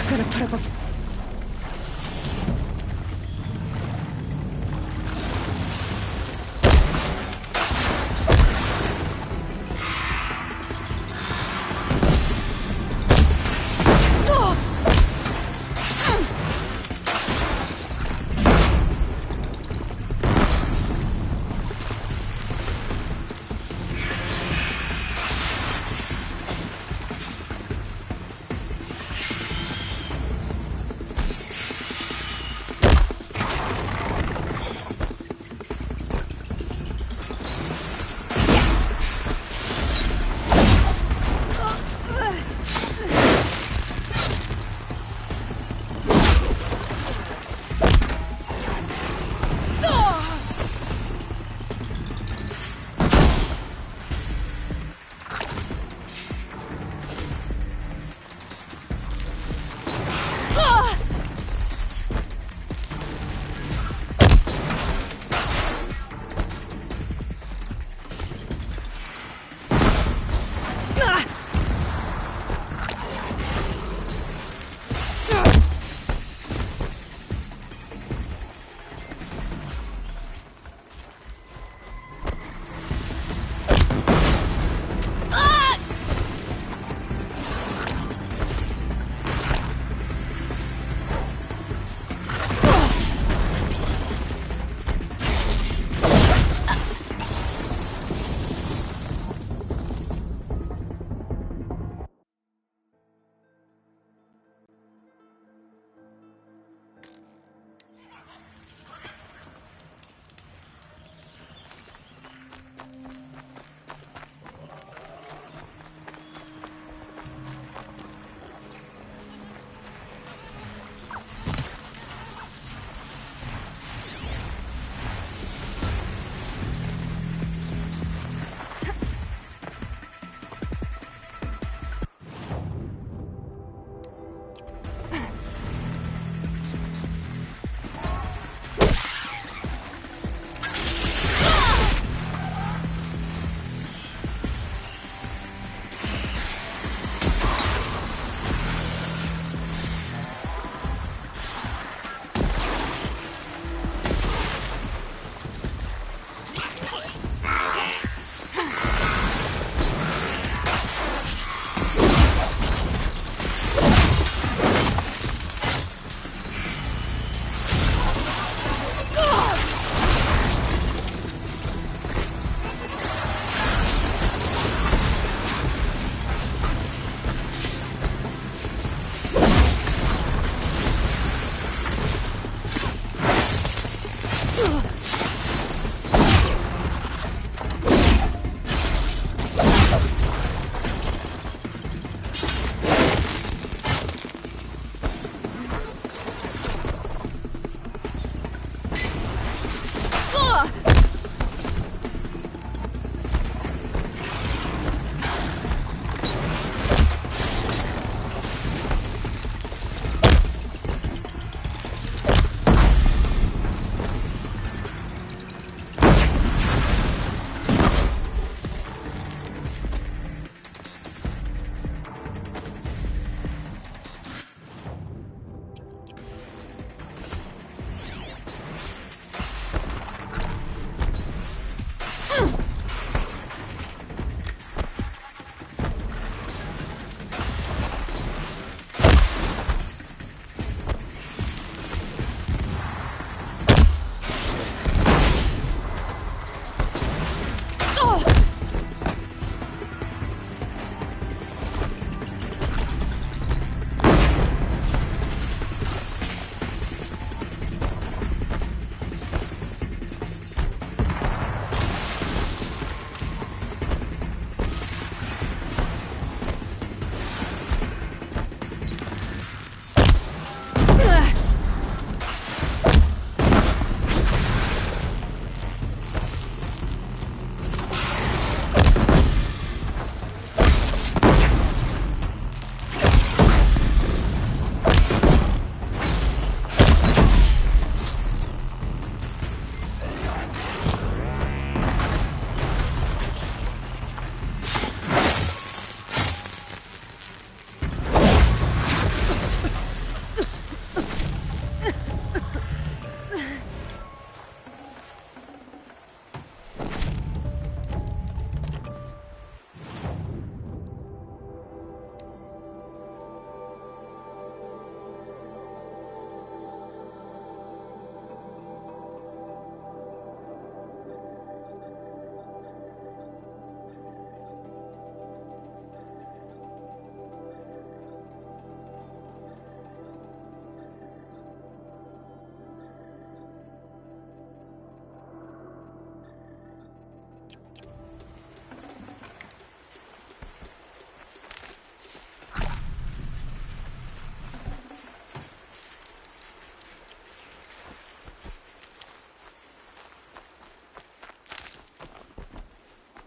Gonna put up a...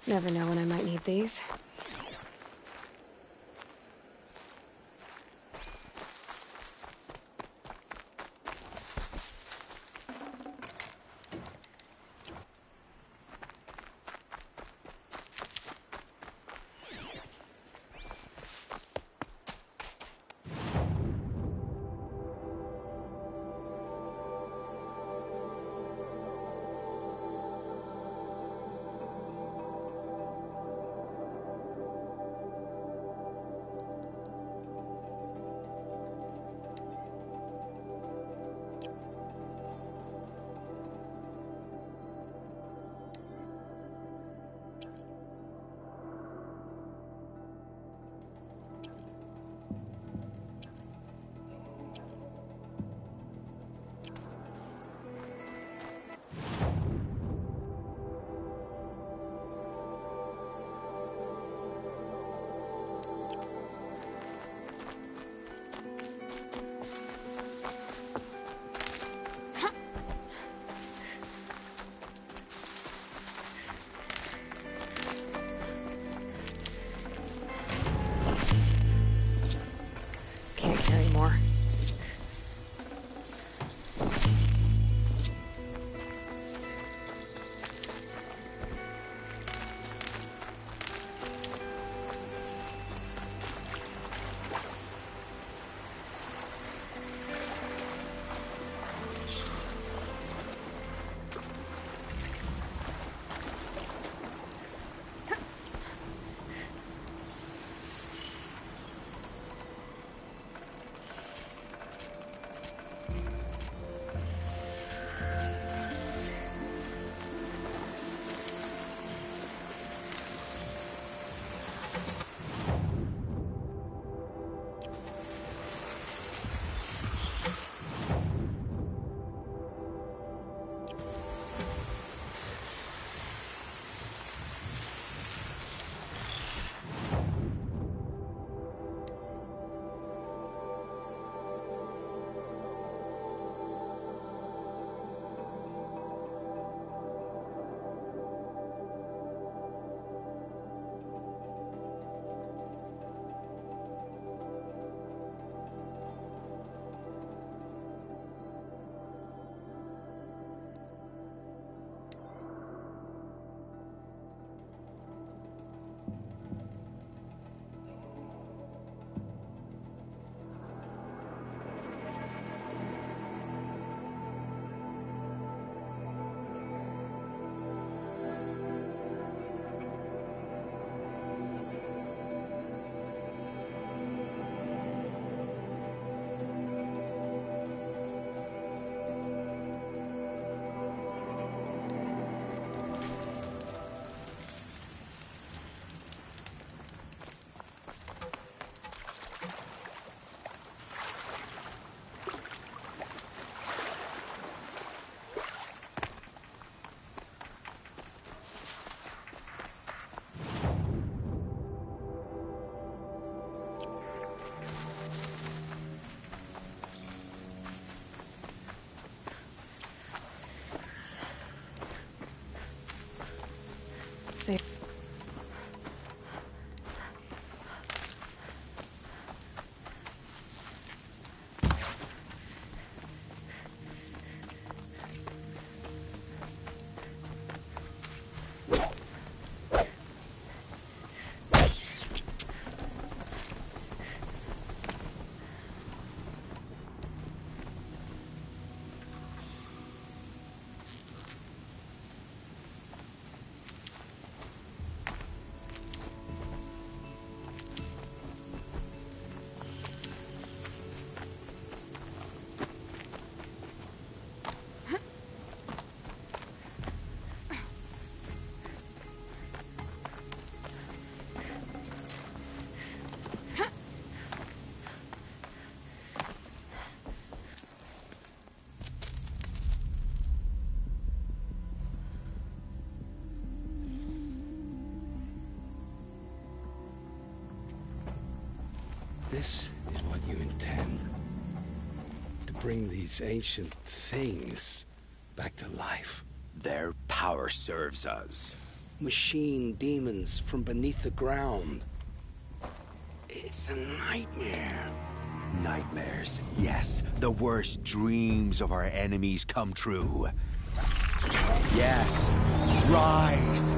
Never know when I might need these. Can't carry more. This is what you intend. To bring these ancient things back to life. Their power serves us. machine demons from beneath the ground. It's a nightmare. Nightmares, yes. The worst dreams of our enemies come true. Yes, rise!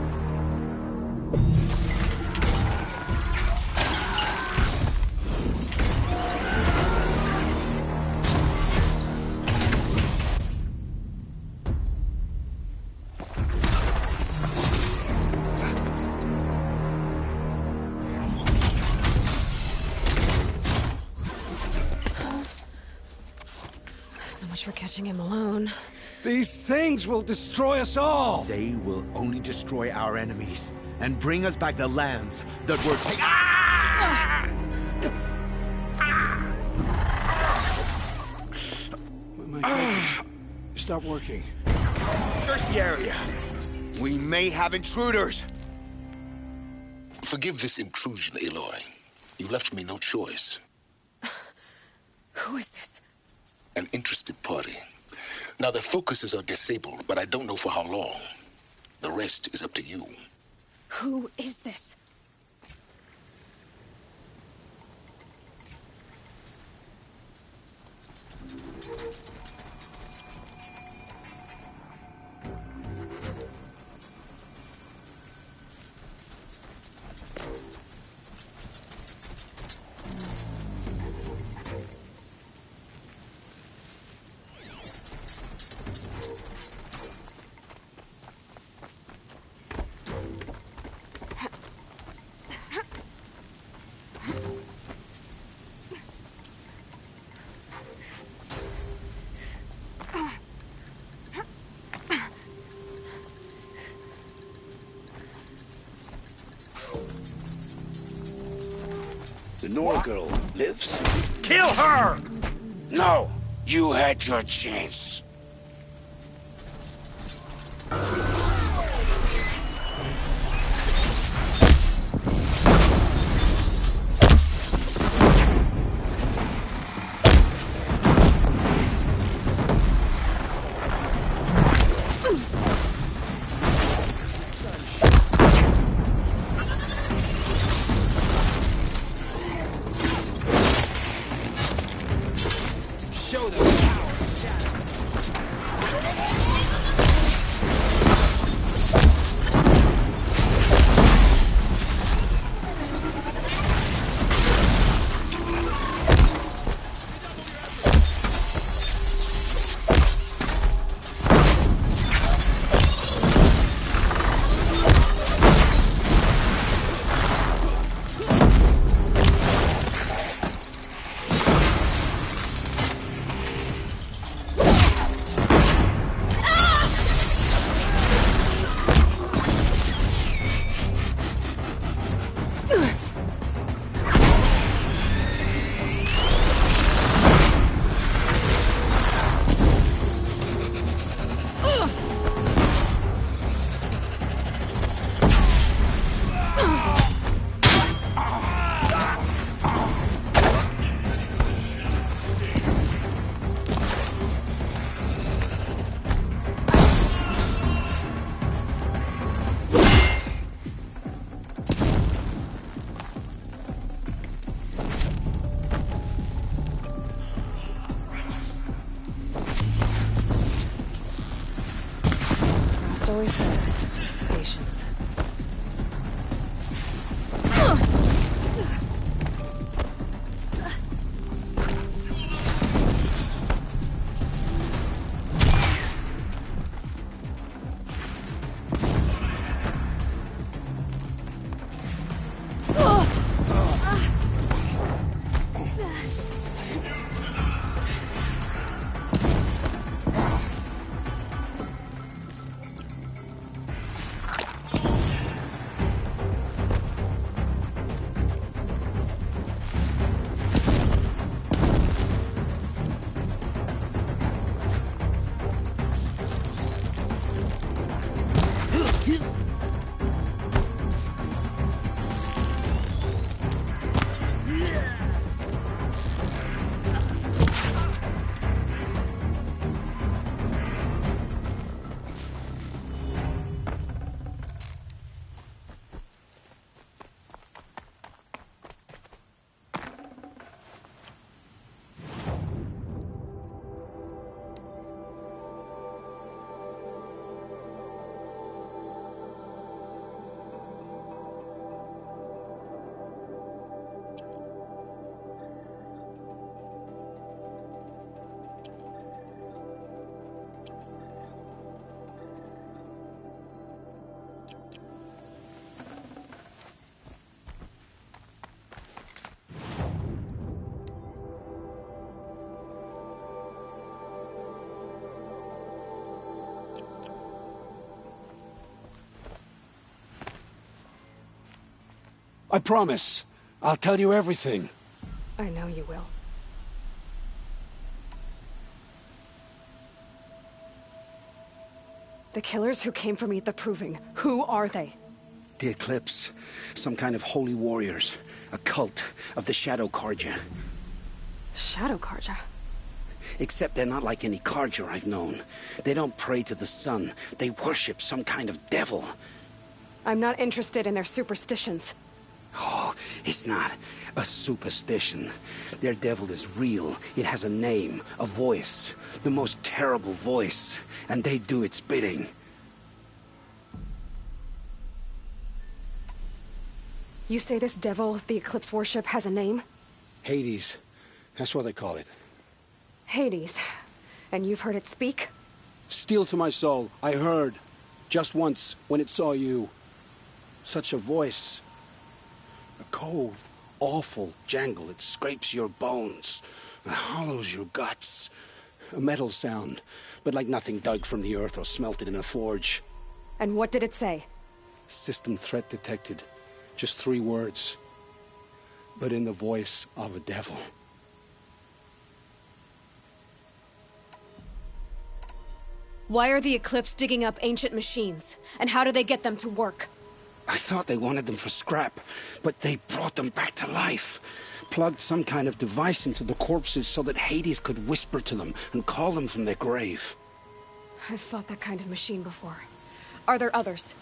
So much for catching him alone. These things will destroy us all! They will only destroy our enemies and bring us back the lands that were taken. My fingers stop working. Search the area. We may have intruders. Forgive this intrusion, Aloy. You left me no choice. Who is this? An interested party. Now, their focuses are disabled, but I don't know for how long. The rest is up to you. Who is this? The Nora girl lives? Kill her! No, you had your chance. Always said, patience. I promise. I'll tell you everything. I know you will. The killers who came for me at the Proving, who are they? The Eclipse. Some kind of holy warriors. A cult of the Shadow Carja. Shadow Carja? Except they're not like any Carja I've known. They don't pray to the sun. They worship some kind of devil. I'm not interested in their superstitions. Oh, it's not a superstition. Their devil is real. It has a name, a voice. The most terrible voice. And they do its bidding. You say this devil the Eclipse worship has a name? Hades. That's what they call it. Hades. And you've heard it speak? Steel to my soul. I heard. Just once, when it saw you. Such a voice. A cold, awful jangle. It scrapes your bones. It hollows your guts. A metal sound, but like nothing dug from the earth or smelted in a forge. And what did it say? System threat detected. Just 3 words. But in the voice of a devil. Why are the Eclipse digging up ancient machines? And how do they get them to work? I thought they wanted them for scrap, but they brought them back to life. Plugged some kind of device into the corpses so that Hades could whisper to them and call them from their grave. I've fought that kind of machine before. Are there others?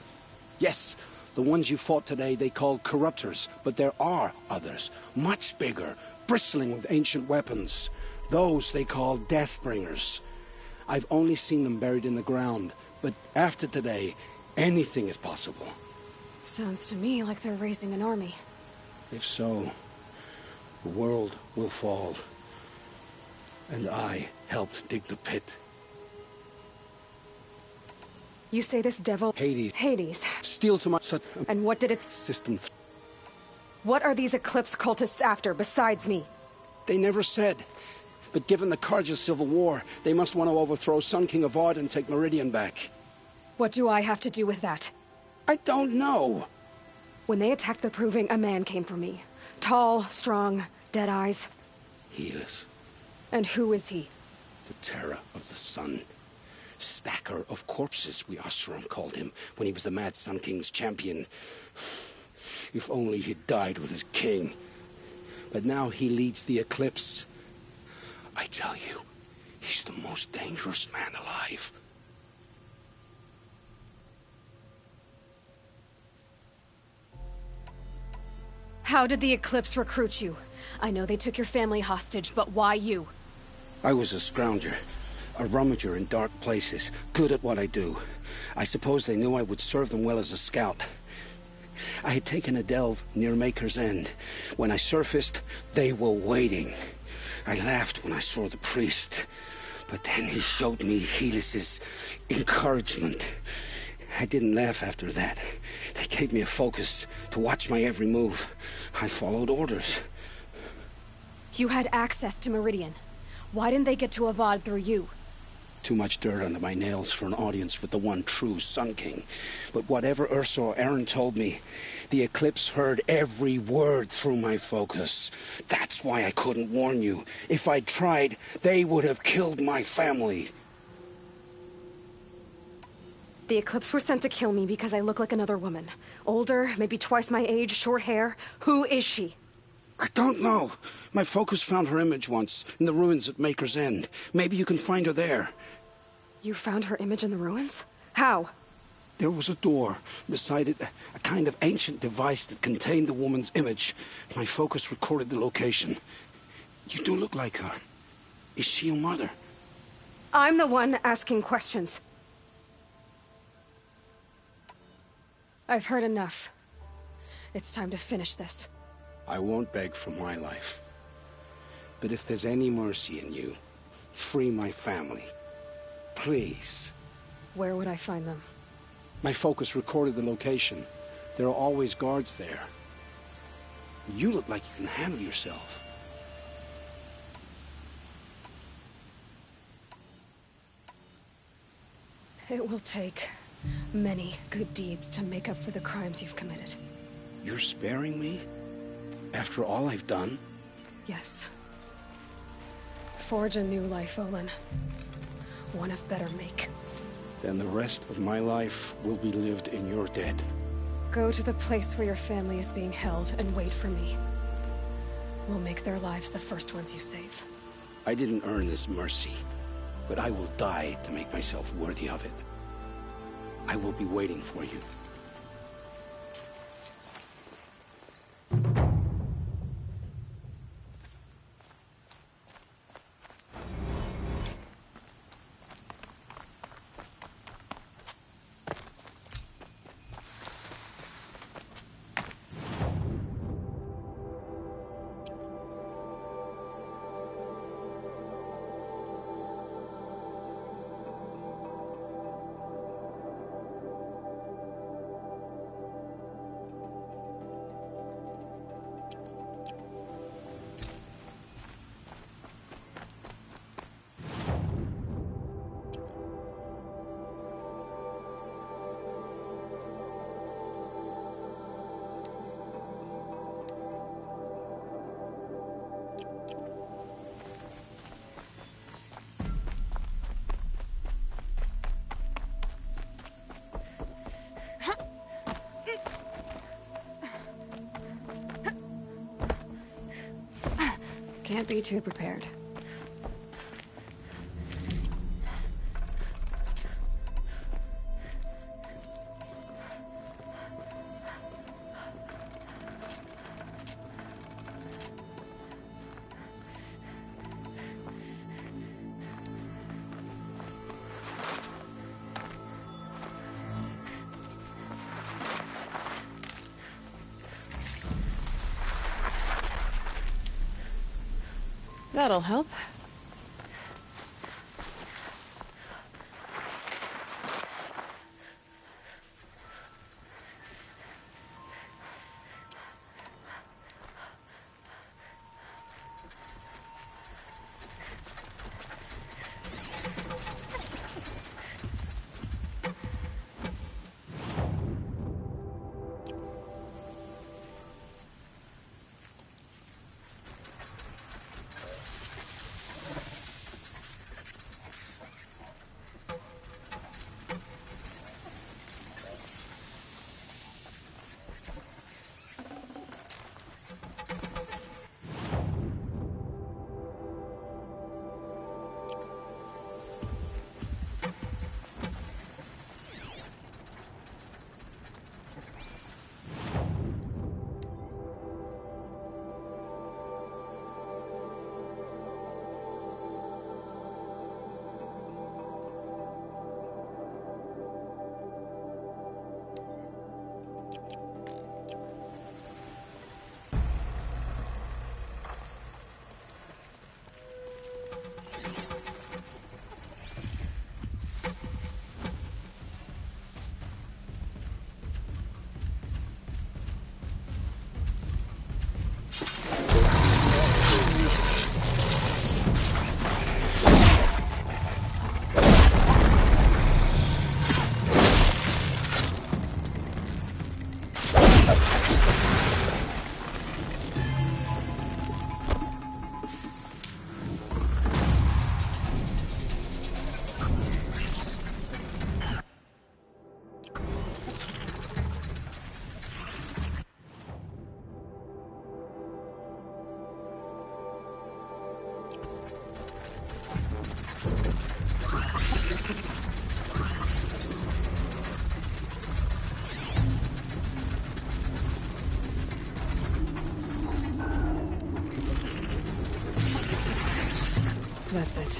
Yes, the ones you fought today they called corruptors, but there are others, much bigger, bristling with ancient weapons. Those they call Deathbringers. I've only seen them buried in the ground, but after today, anything is possible. Sounds to me like they're raising an army. If so, the world will fall. And I helped dig the pit. You say this devil... Hades. Hades. Steel to my... And what did its... System... What are these Eclipse cultists after, besides me? They never said. But given the Carja civil war, they must want to overthrow Sun King Avad and take Meridian back. What do I have to do with that? I don't know. When they attacked the Proving, a man came for me. Tall, strong, dead eyes. Helis. And who is he? The terror of the sun. Stacker of corpses, we Oseram called him, when he was the Mad Sun King's champion. If only he'd died with his king. But now he leads the Eclipse. I tell you, he's the most dangerous man alive. How did the Eclipse recruit you? I know they took your family hostage, but why you? I was a scrounger, a rummager in dark places, good at what I do. I suppose they knew I would serve them well as a scout. I had taken a delve near Maker's End. When I surfaced, they were waiting. I laughed when I saw the priest, but then he showed me Helis's encouragement. I didn't laugh after that. They gave me a focus to watch my every move. I followed orders. You had access to Meridian. Why didn't they get to Avad through you? Too much dirt under my nails for an audience with the one true Sun King. But whatever Ursa or Aaron told me, the Eclipse heard every word through my focus. That's why I couldn't warn you. If I'd tried, they would have killed my family. The Eclipse were sent to kill me because I look like another woman. Older, maybe twice my age, short hair. Who is she? I don't know. My focus found her image once, in the ruins at Maker's End. Maybe you can find her there. You found her image in the ruins? How? There was a door. Beside it, a kind of ancient device that contained the woman's image. My focus recorded the location. You do look like her. Is she your mother? I'm the one asking questions. I've heard enough. It's time to finish this. I won't beg for my life. But if there's any mercy in you, free my family. Please. Where would I find them? My focus recorded the location. There are always guards there. You look like you can handle yourself. It will take many good deeds to make up for the crimes you've committed. You're sparing me? After all I've done? Yes. Forge a new life, Olin. One of better make. Then the rest of my life will be lived in your debt. Go to the place where your family is being held and wait for me. We'll make their lives the first ones you save. I didn't earn this mercy, but I will die to make myself worthy of it. I will be waiting for you. Can't be too prepared. That'll help. That's it.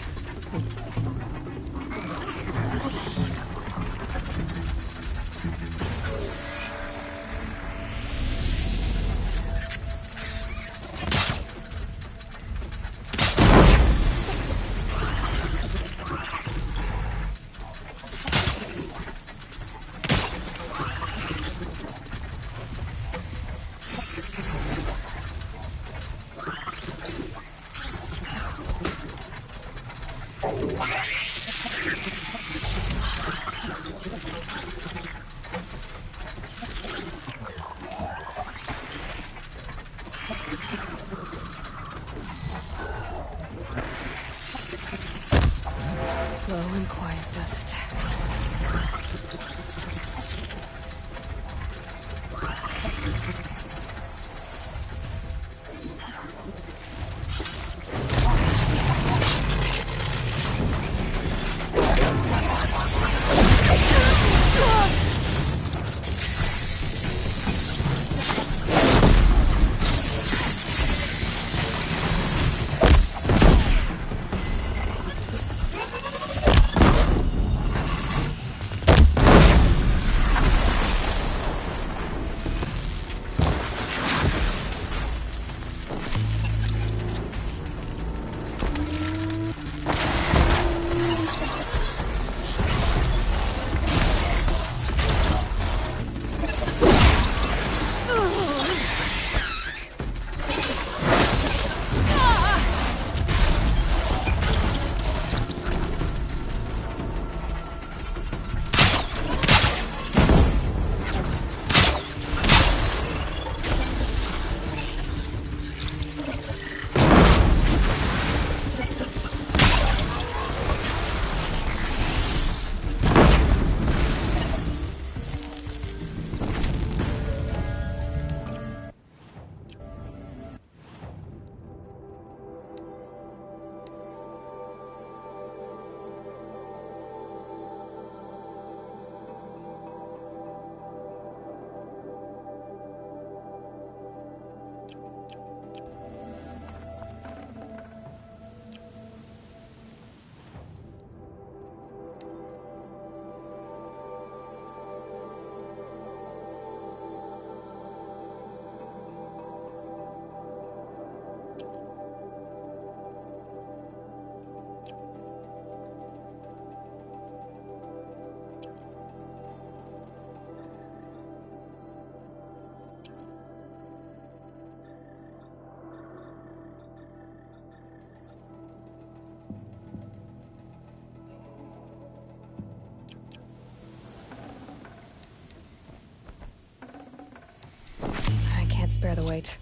I can't spare the weight.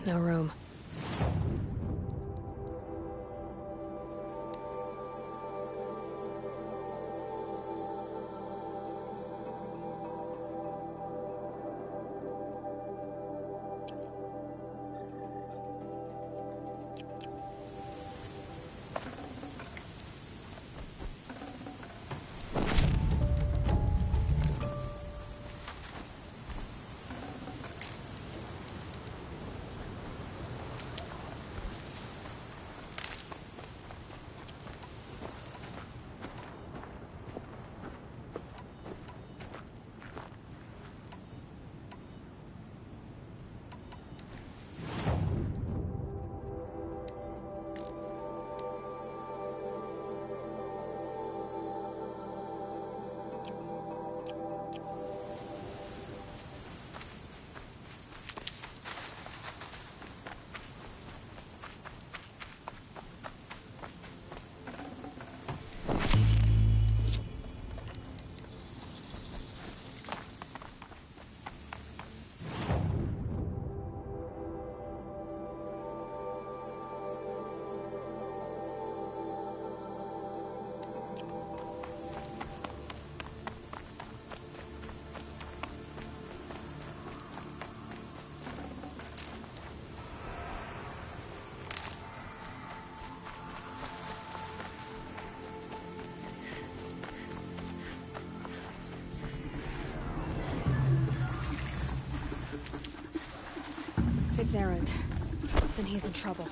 No room. It's Erend. Then he's in trouble.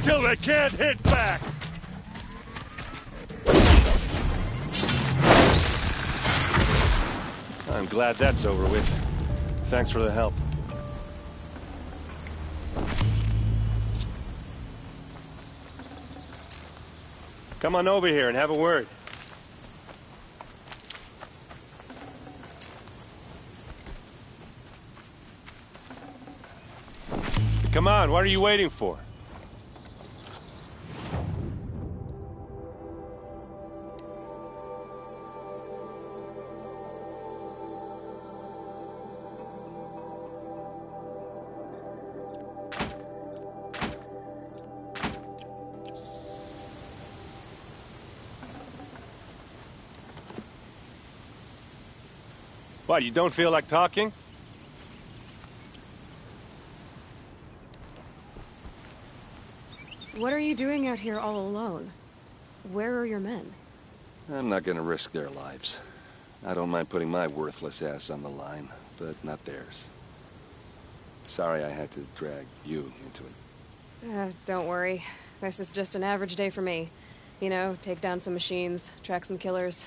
till they can't hit back! I'm glad that's over with. Thanks for the help. Come on over here and have a word. Come on, what are you waiting for? What, you don't feel like talking? What are you doing out here all alone? Where are your men? I'm not gonna risk their lives. I don't mind putting my worthless ass on the line, but not theirs. Sorry I had to drag you into it. Don't worry. This is just an average day for me. You know, take down some machines, track some killers.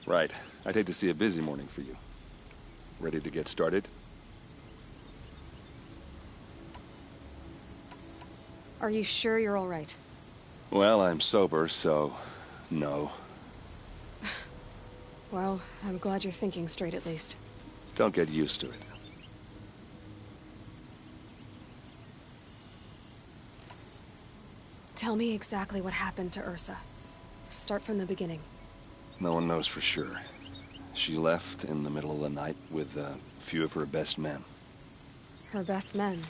Right. I'd hate to see a busy morning for you. Ready to get started? Are you sure you're all right? Well, I'm sober, so no. Well, I'm glad you're thinking straight at least. Don't get used to it. Tell me exactly what happened to Ursa. Start from the beginning. No one knows for sure. She left in the middle of the night with a few of her best men. Her best men?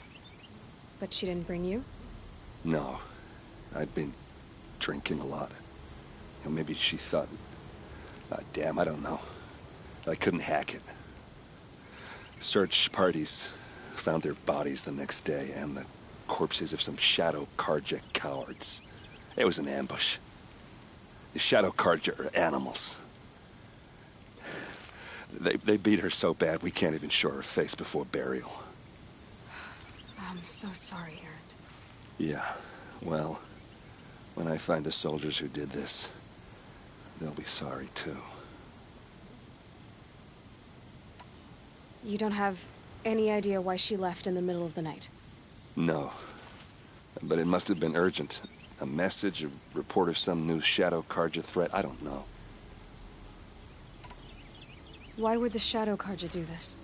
But she didn't bring you? No. I'd been drinking a lot. And maybe she thought... damn, I don't know. I couldn't hack it. Search parties found their bodies the next day, and the corpses of some Shadow Karja cowards. It was an ambush. The Shadow Karja are animals. They beat her so bad we can't even show her face before burial. I'm so sorry, Erend. Yeah, well, when I find the soldiers who did this, they'll be sorry too. You don't have any idea why she left in the middle of the night? No. But it must have been urgent. A message, a report of some new Shadow Karja threat, I don't know. Why would the Shadow Karja do this?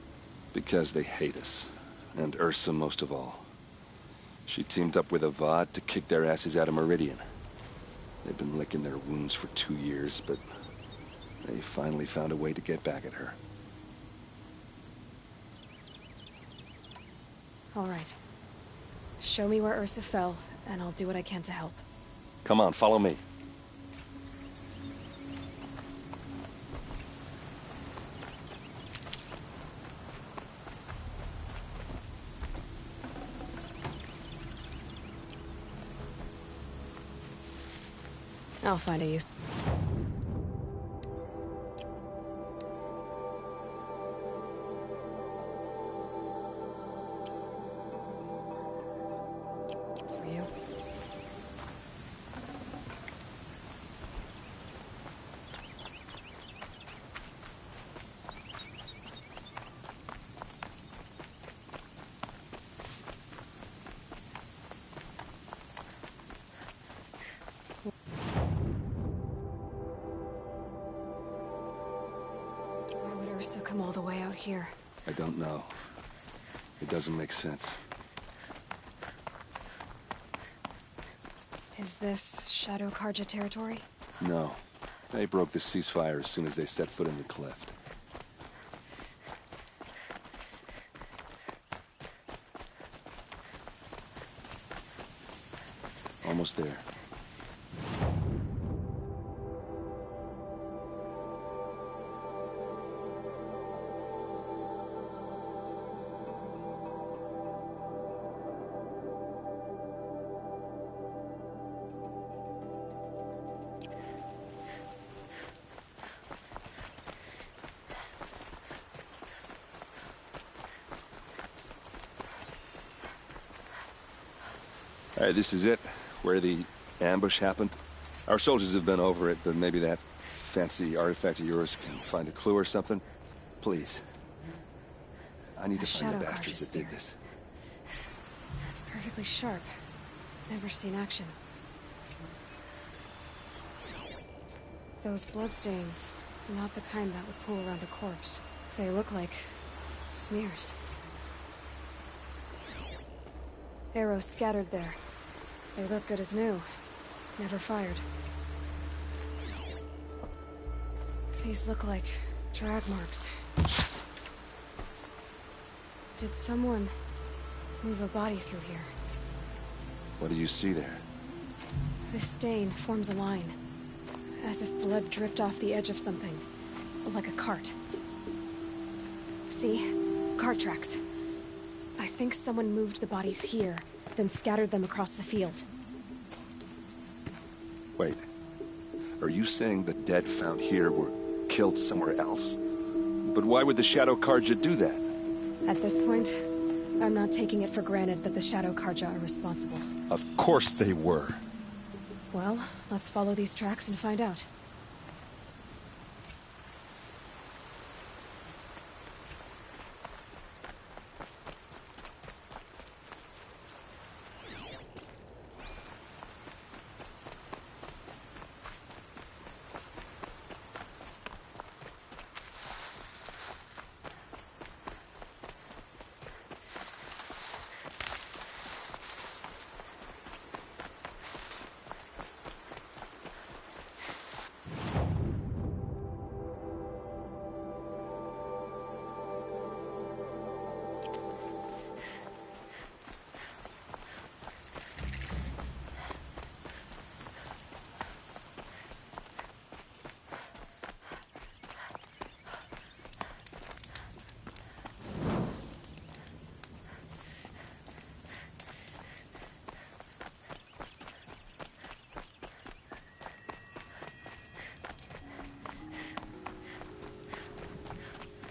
Because they hate us. And Ursa most of all. She teamed up with Avad to kick their asses out of Meridian. They've been licking their wounds for 2 years, but they finally found a way to get back at her. All right. Show me where Ursa fell, and I'll do what I can to help. Come on, follow me. I'll find a use. It's for you. Ursa come all the way out here? I don't know. It doesn't make sense. Is this Shadow Karja territory? No. They broke the ceasefire as soon as they set foot in the cleft. Almost there. All right, this is it. Where the ambush happened? Our soldiers have been over it, but maybe that fancy artifact of yours can find a clue or something? Please. I need to find the bastards that did this. That's perfectly sharp. Never seen action. Those bloodstains, not the kind that would pool around a corpse. They look like smears. Arrows scattered there. They look good as new. Never fired. These look like drag marks. Did someone move a body through here? What do you see there? This stain forms a line, as if blood dripped off the edge of something, like a cart. See? Cart tracks. I think someone moved the bodies here, then scattered them across the field. Wait. Are you saying the dead found here were killed somewhere else? But why would the Shadow Karja do that? At this point, I'm not taking it for granted that the Shadow Karja are responsible. Of course they were. Well, let's follow these tracks and find out.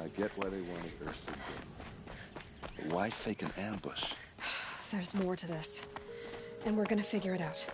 I get why they wanted Ursa dead. But why fake an ambush? There's more to this, and we're gonna figure it out.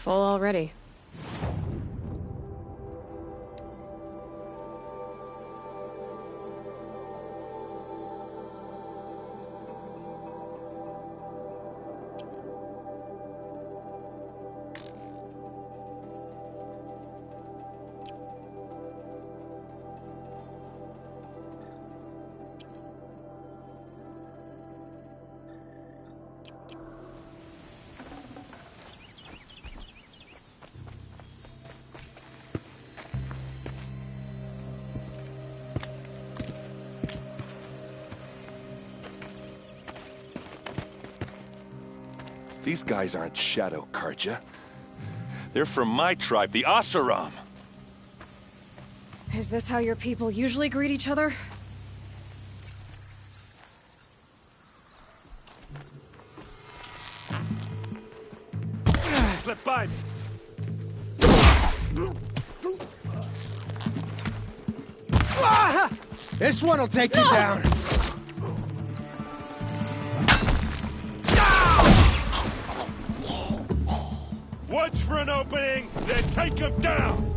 Full already. These guys aren't Shadow Karja. They're from my tribe, the Oseram. Is this how your people usually greet each other? Slip by me. This one'll take you down. Watch for an opening, then take him down!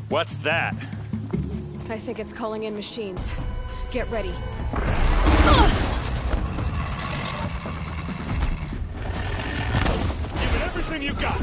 What's that? I think it's calling in machines. Get ready. Give it everything you got!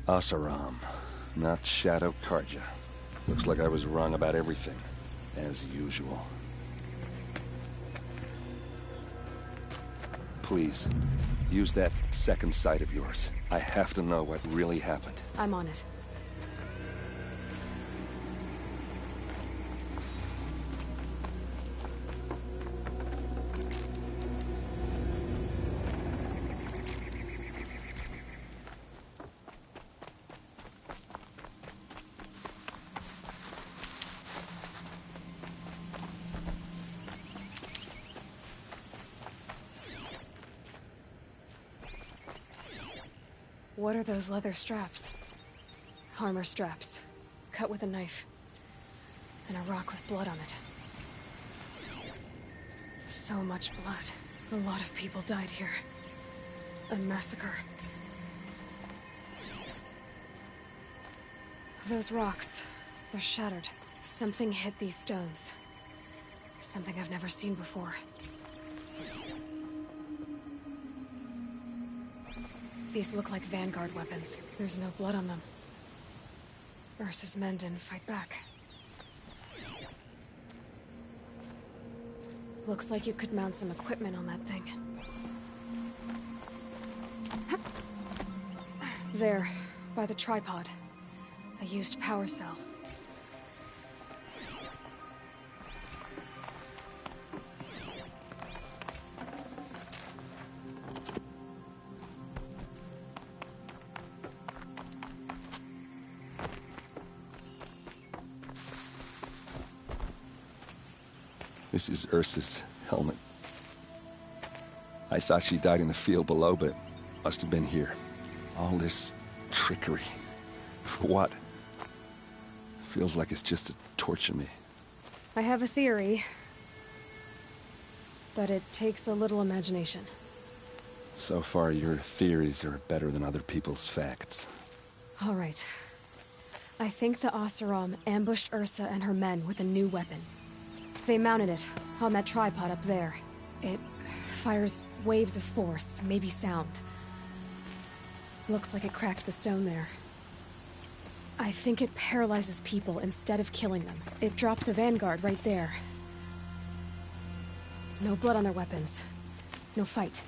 Asaram, not Shadow Karja. Looks like I was wrong about everything, as usual. Please, use that second sight of yours. I have to know what really happened. I'm on it. What are those leather straps? Armor straps, cut with a knife, and a rock with blood on it. So much blood. A lot of people died here. A massacre. Those rocks, they're shattered. Something hit these stones. Something I've never seen before. These look like Vanguard weapons. There's no blood on them. Ursa's men didn't fight back. Looks like you could mount some equipment on that thing. There, by the tripod. A used power cell. This is Ursa's helmet. I thought she died in the field below, but it must have been here. All this trickery. For what? Feels like it's just to torture me. I have a theory, but it takes a little imagination. So far, your theories are better than other people's facts. All right. I think the Oseram ambushed Ursa and her men with a new weapon. They mounted it on that tripod up there. It fires waves of force, maybe sound. Looks like it cracked the stone there. I think it paralyzes people instead of killing them. It dropped the Vanguard right there. No blood on their weapons. No fight.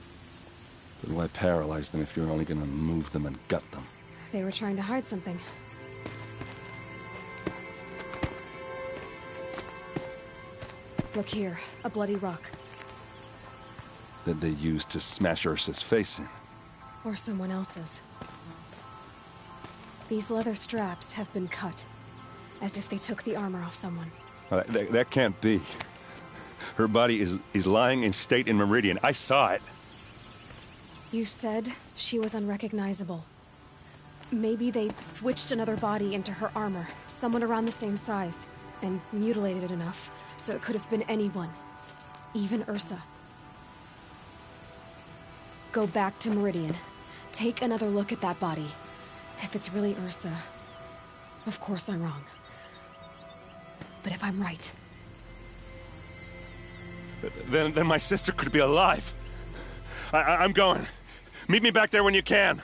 But why paralyze them if you're only gonna move them and gut them? They were trying to hide something. Look here, a bloody rock. That they used to smash Ursa's face in. Or someone else's. These leather straps have been cut, as if they took the armor off someone. That can't be. Her body is lying in state in Meridian. I saw it. You said she was unrecognizable. Maybe they switched another body into her armor, someone around the same size, and mutilated it enough, so it could have been anyone. Even Ursa. Go back to Meridian. Take another look at that body. If it's really Ursa, of course I'm wrong. But if I'm right... Then my sister could be alive. I'm going. Meet me back there when you can.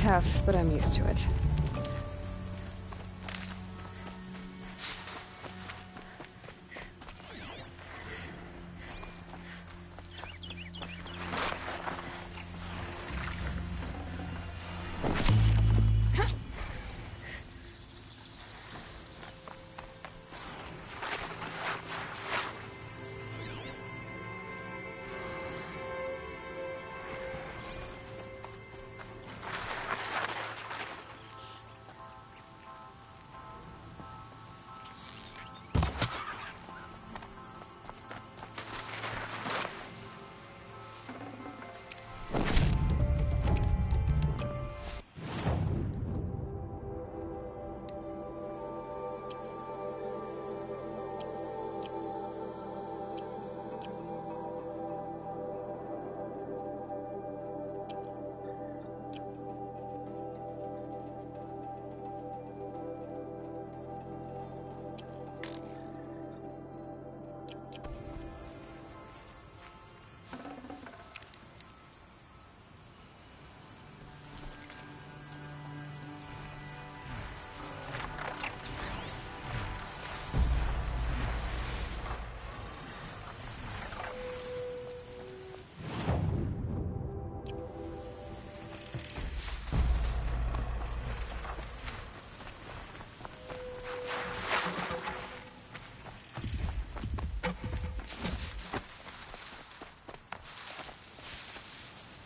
Tough, but I'm used to it.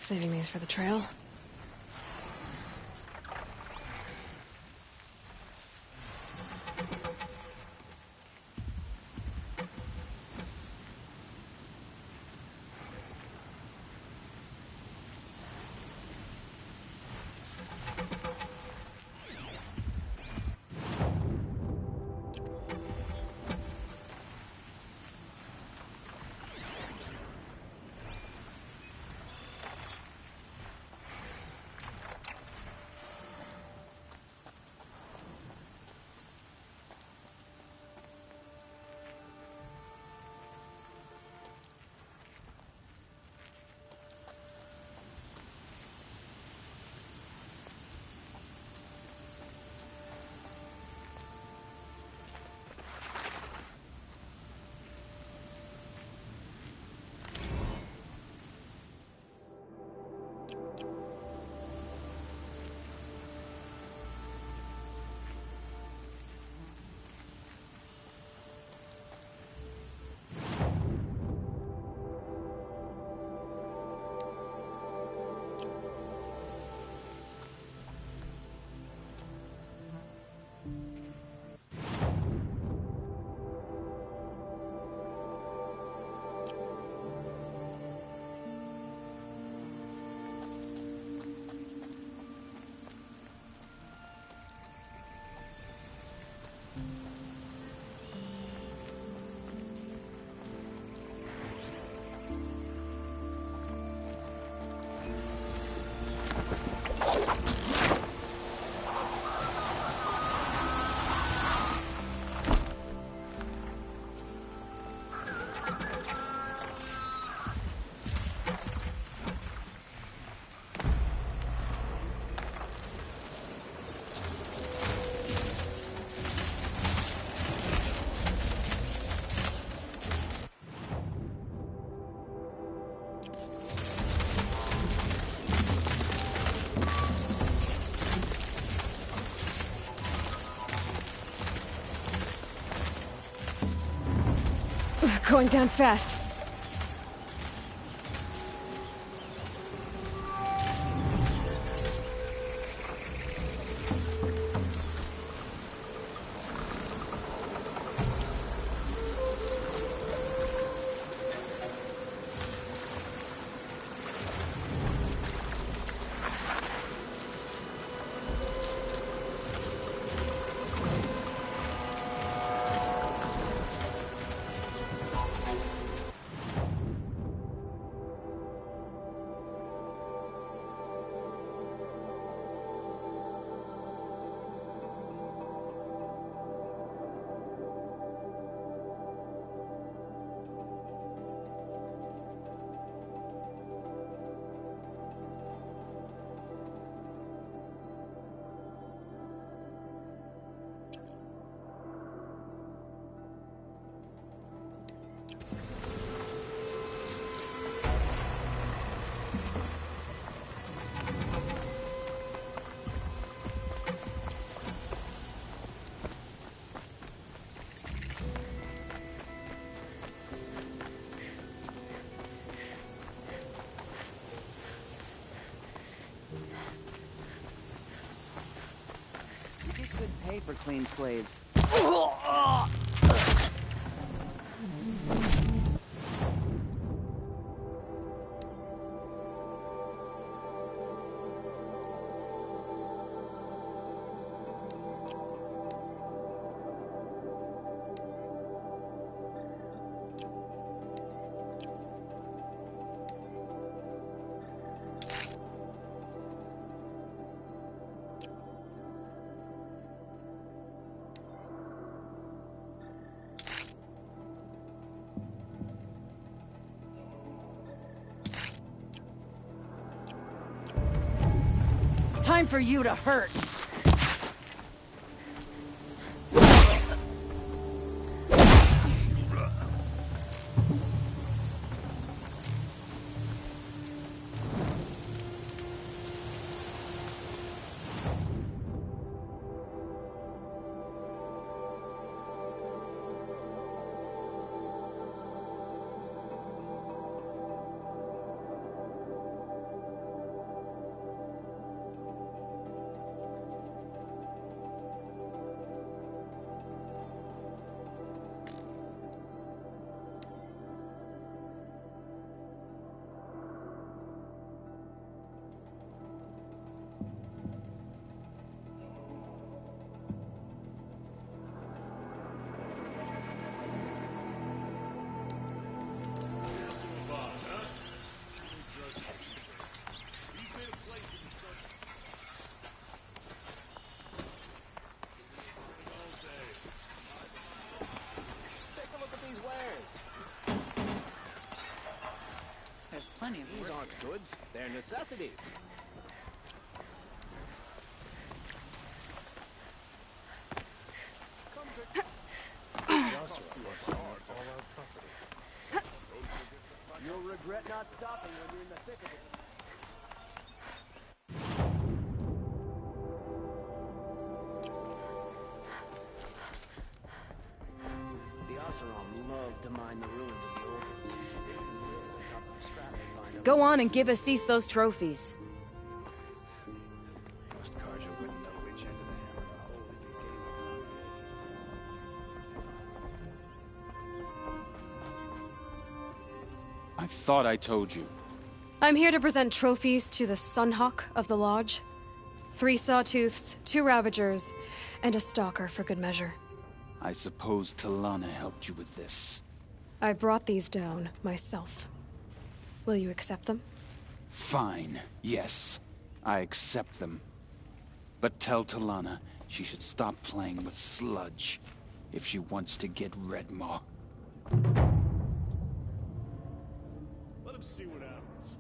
Saving these for the trail. Going down fast. Good pay for clean slaves. Time for you to hurt. There's plenty of These work aren't here. goods, they're necessities. You'll regret not stopping when you're in the thick of it. The Oseram love to mine the ruins of the old ones. They can live on top of the scrap and find Go on and give Assis those trophies. Most Carja wouldn't know which end of the hammer to hold if you gave I thought I told you. I'm here to present trophies to the Sunhawk of the Lodge. 3 Sawtooths, 2 Ravagers, and a Stalker for good measure. I suppose Talana helped you with this. I brought these down myself. Will you accept them? Fine, yes. I accept them. But tell Talana she should stop playing with sludge if she wants to get Redmaw. Let him see what happens.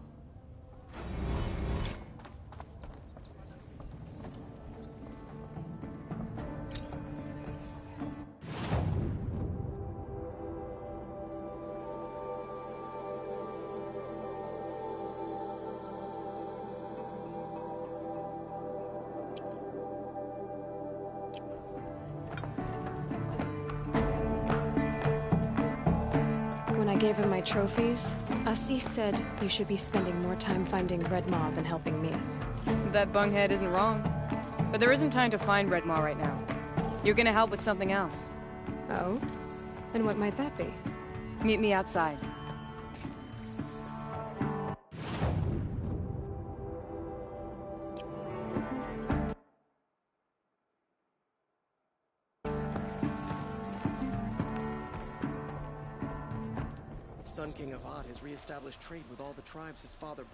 gave him my trophies, Assis said you should be spending more time finding Red Maw than helping me. That bunghead isn't wrong. But there isn't time to find Red Maw right now. You're gonna help with something else. Oh? And what might that be? Meet me outside. Sun King Avad has re-established trade with all the tribes his father...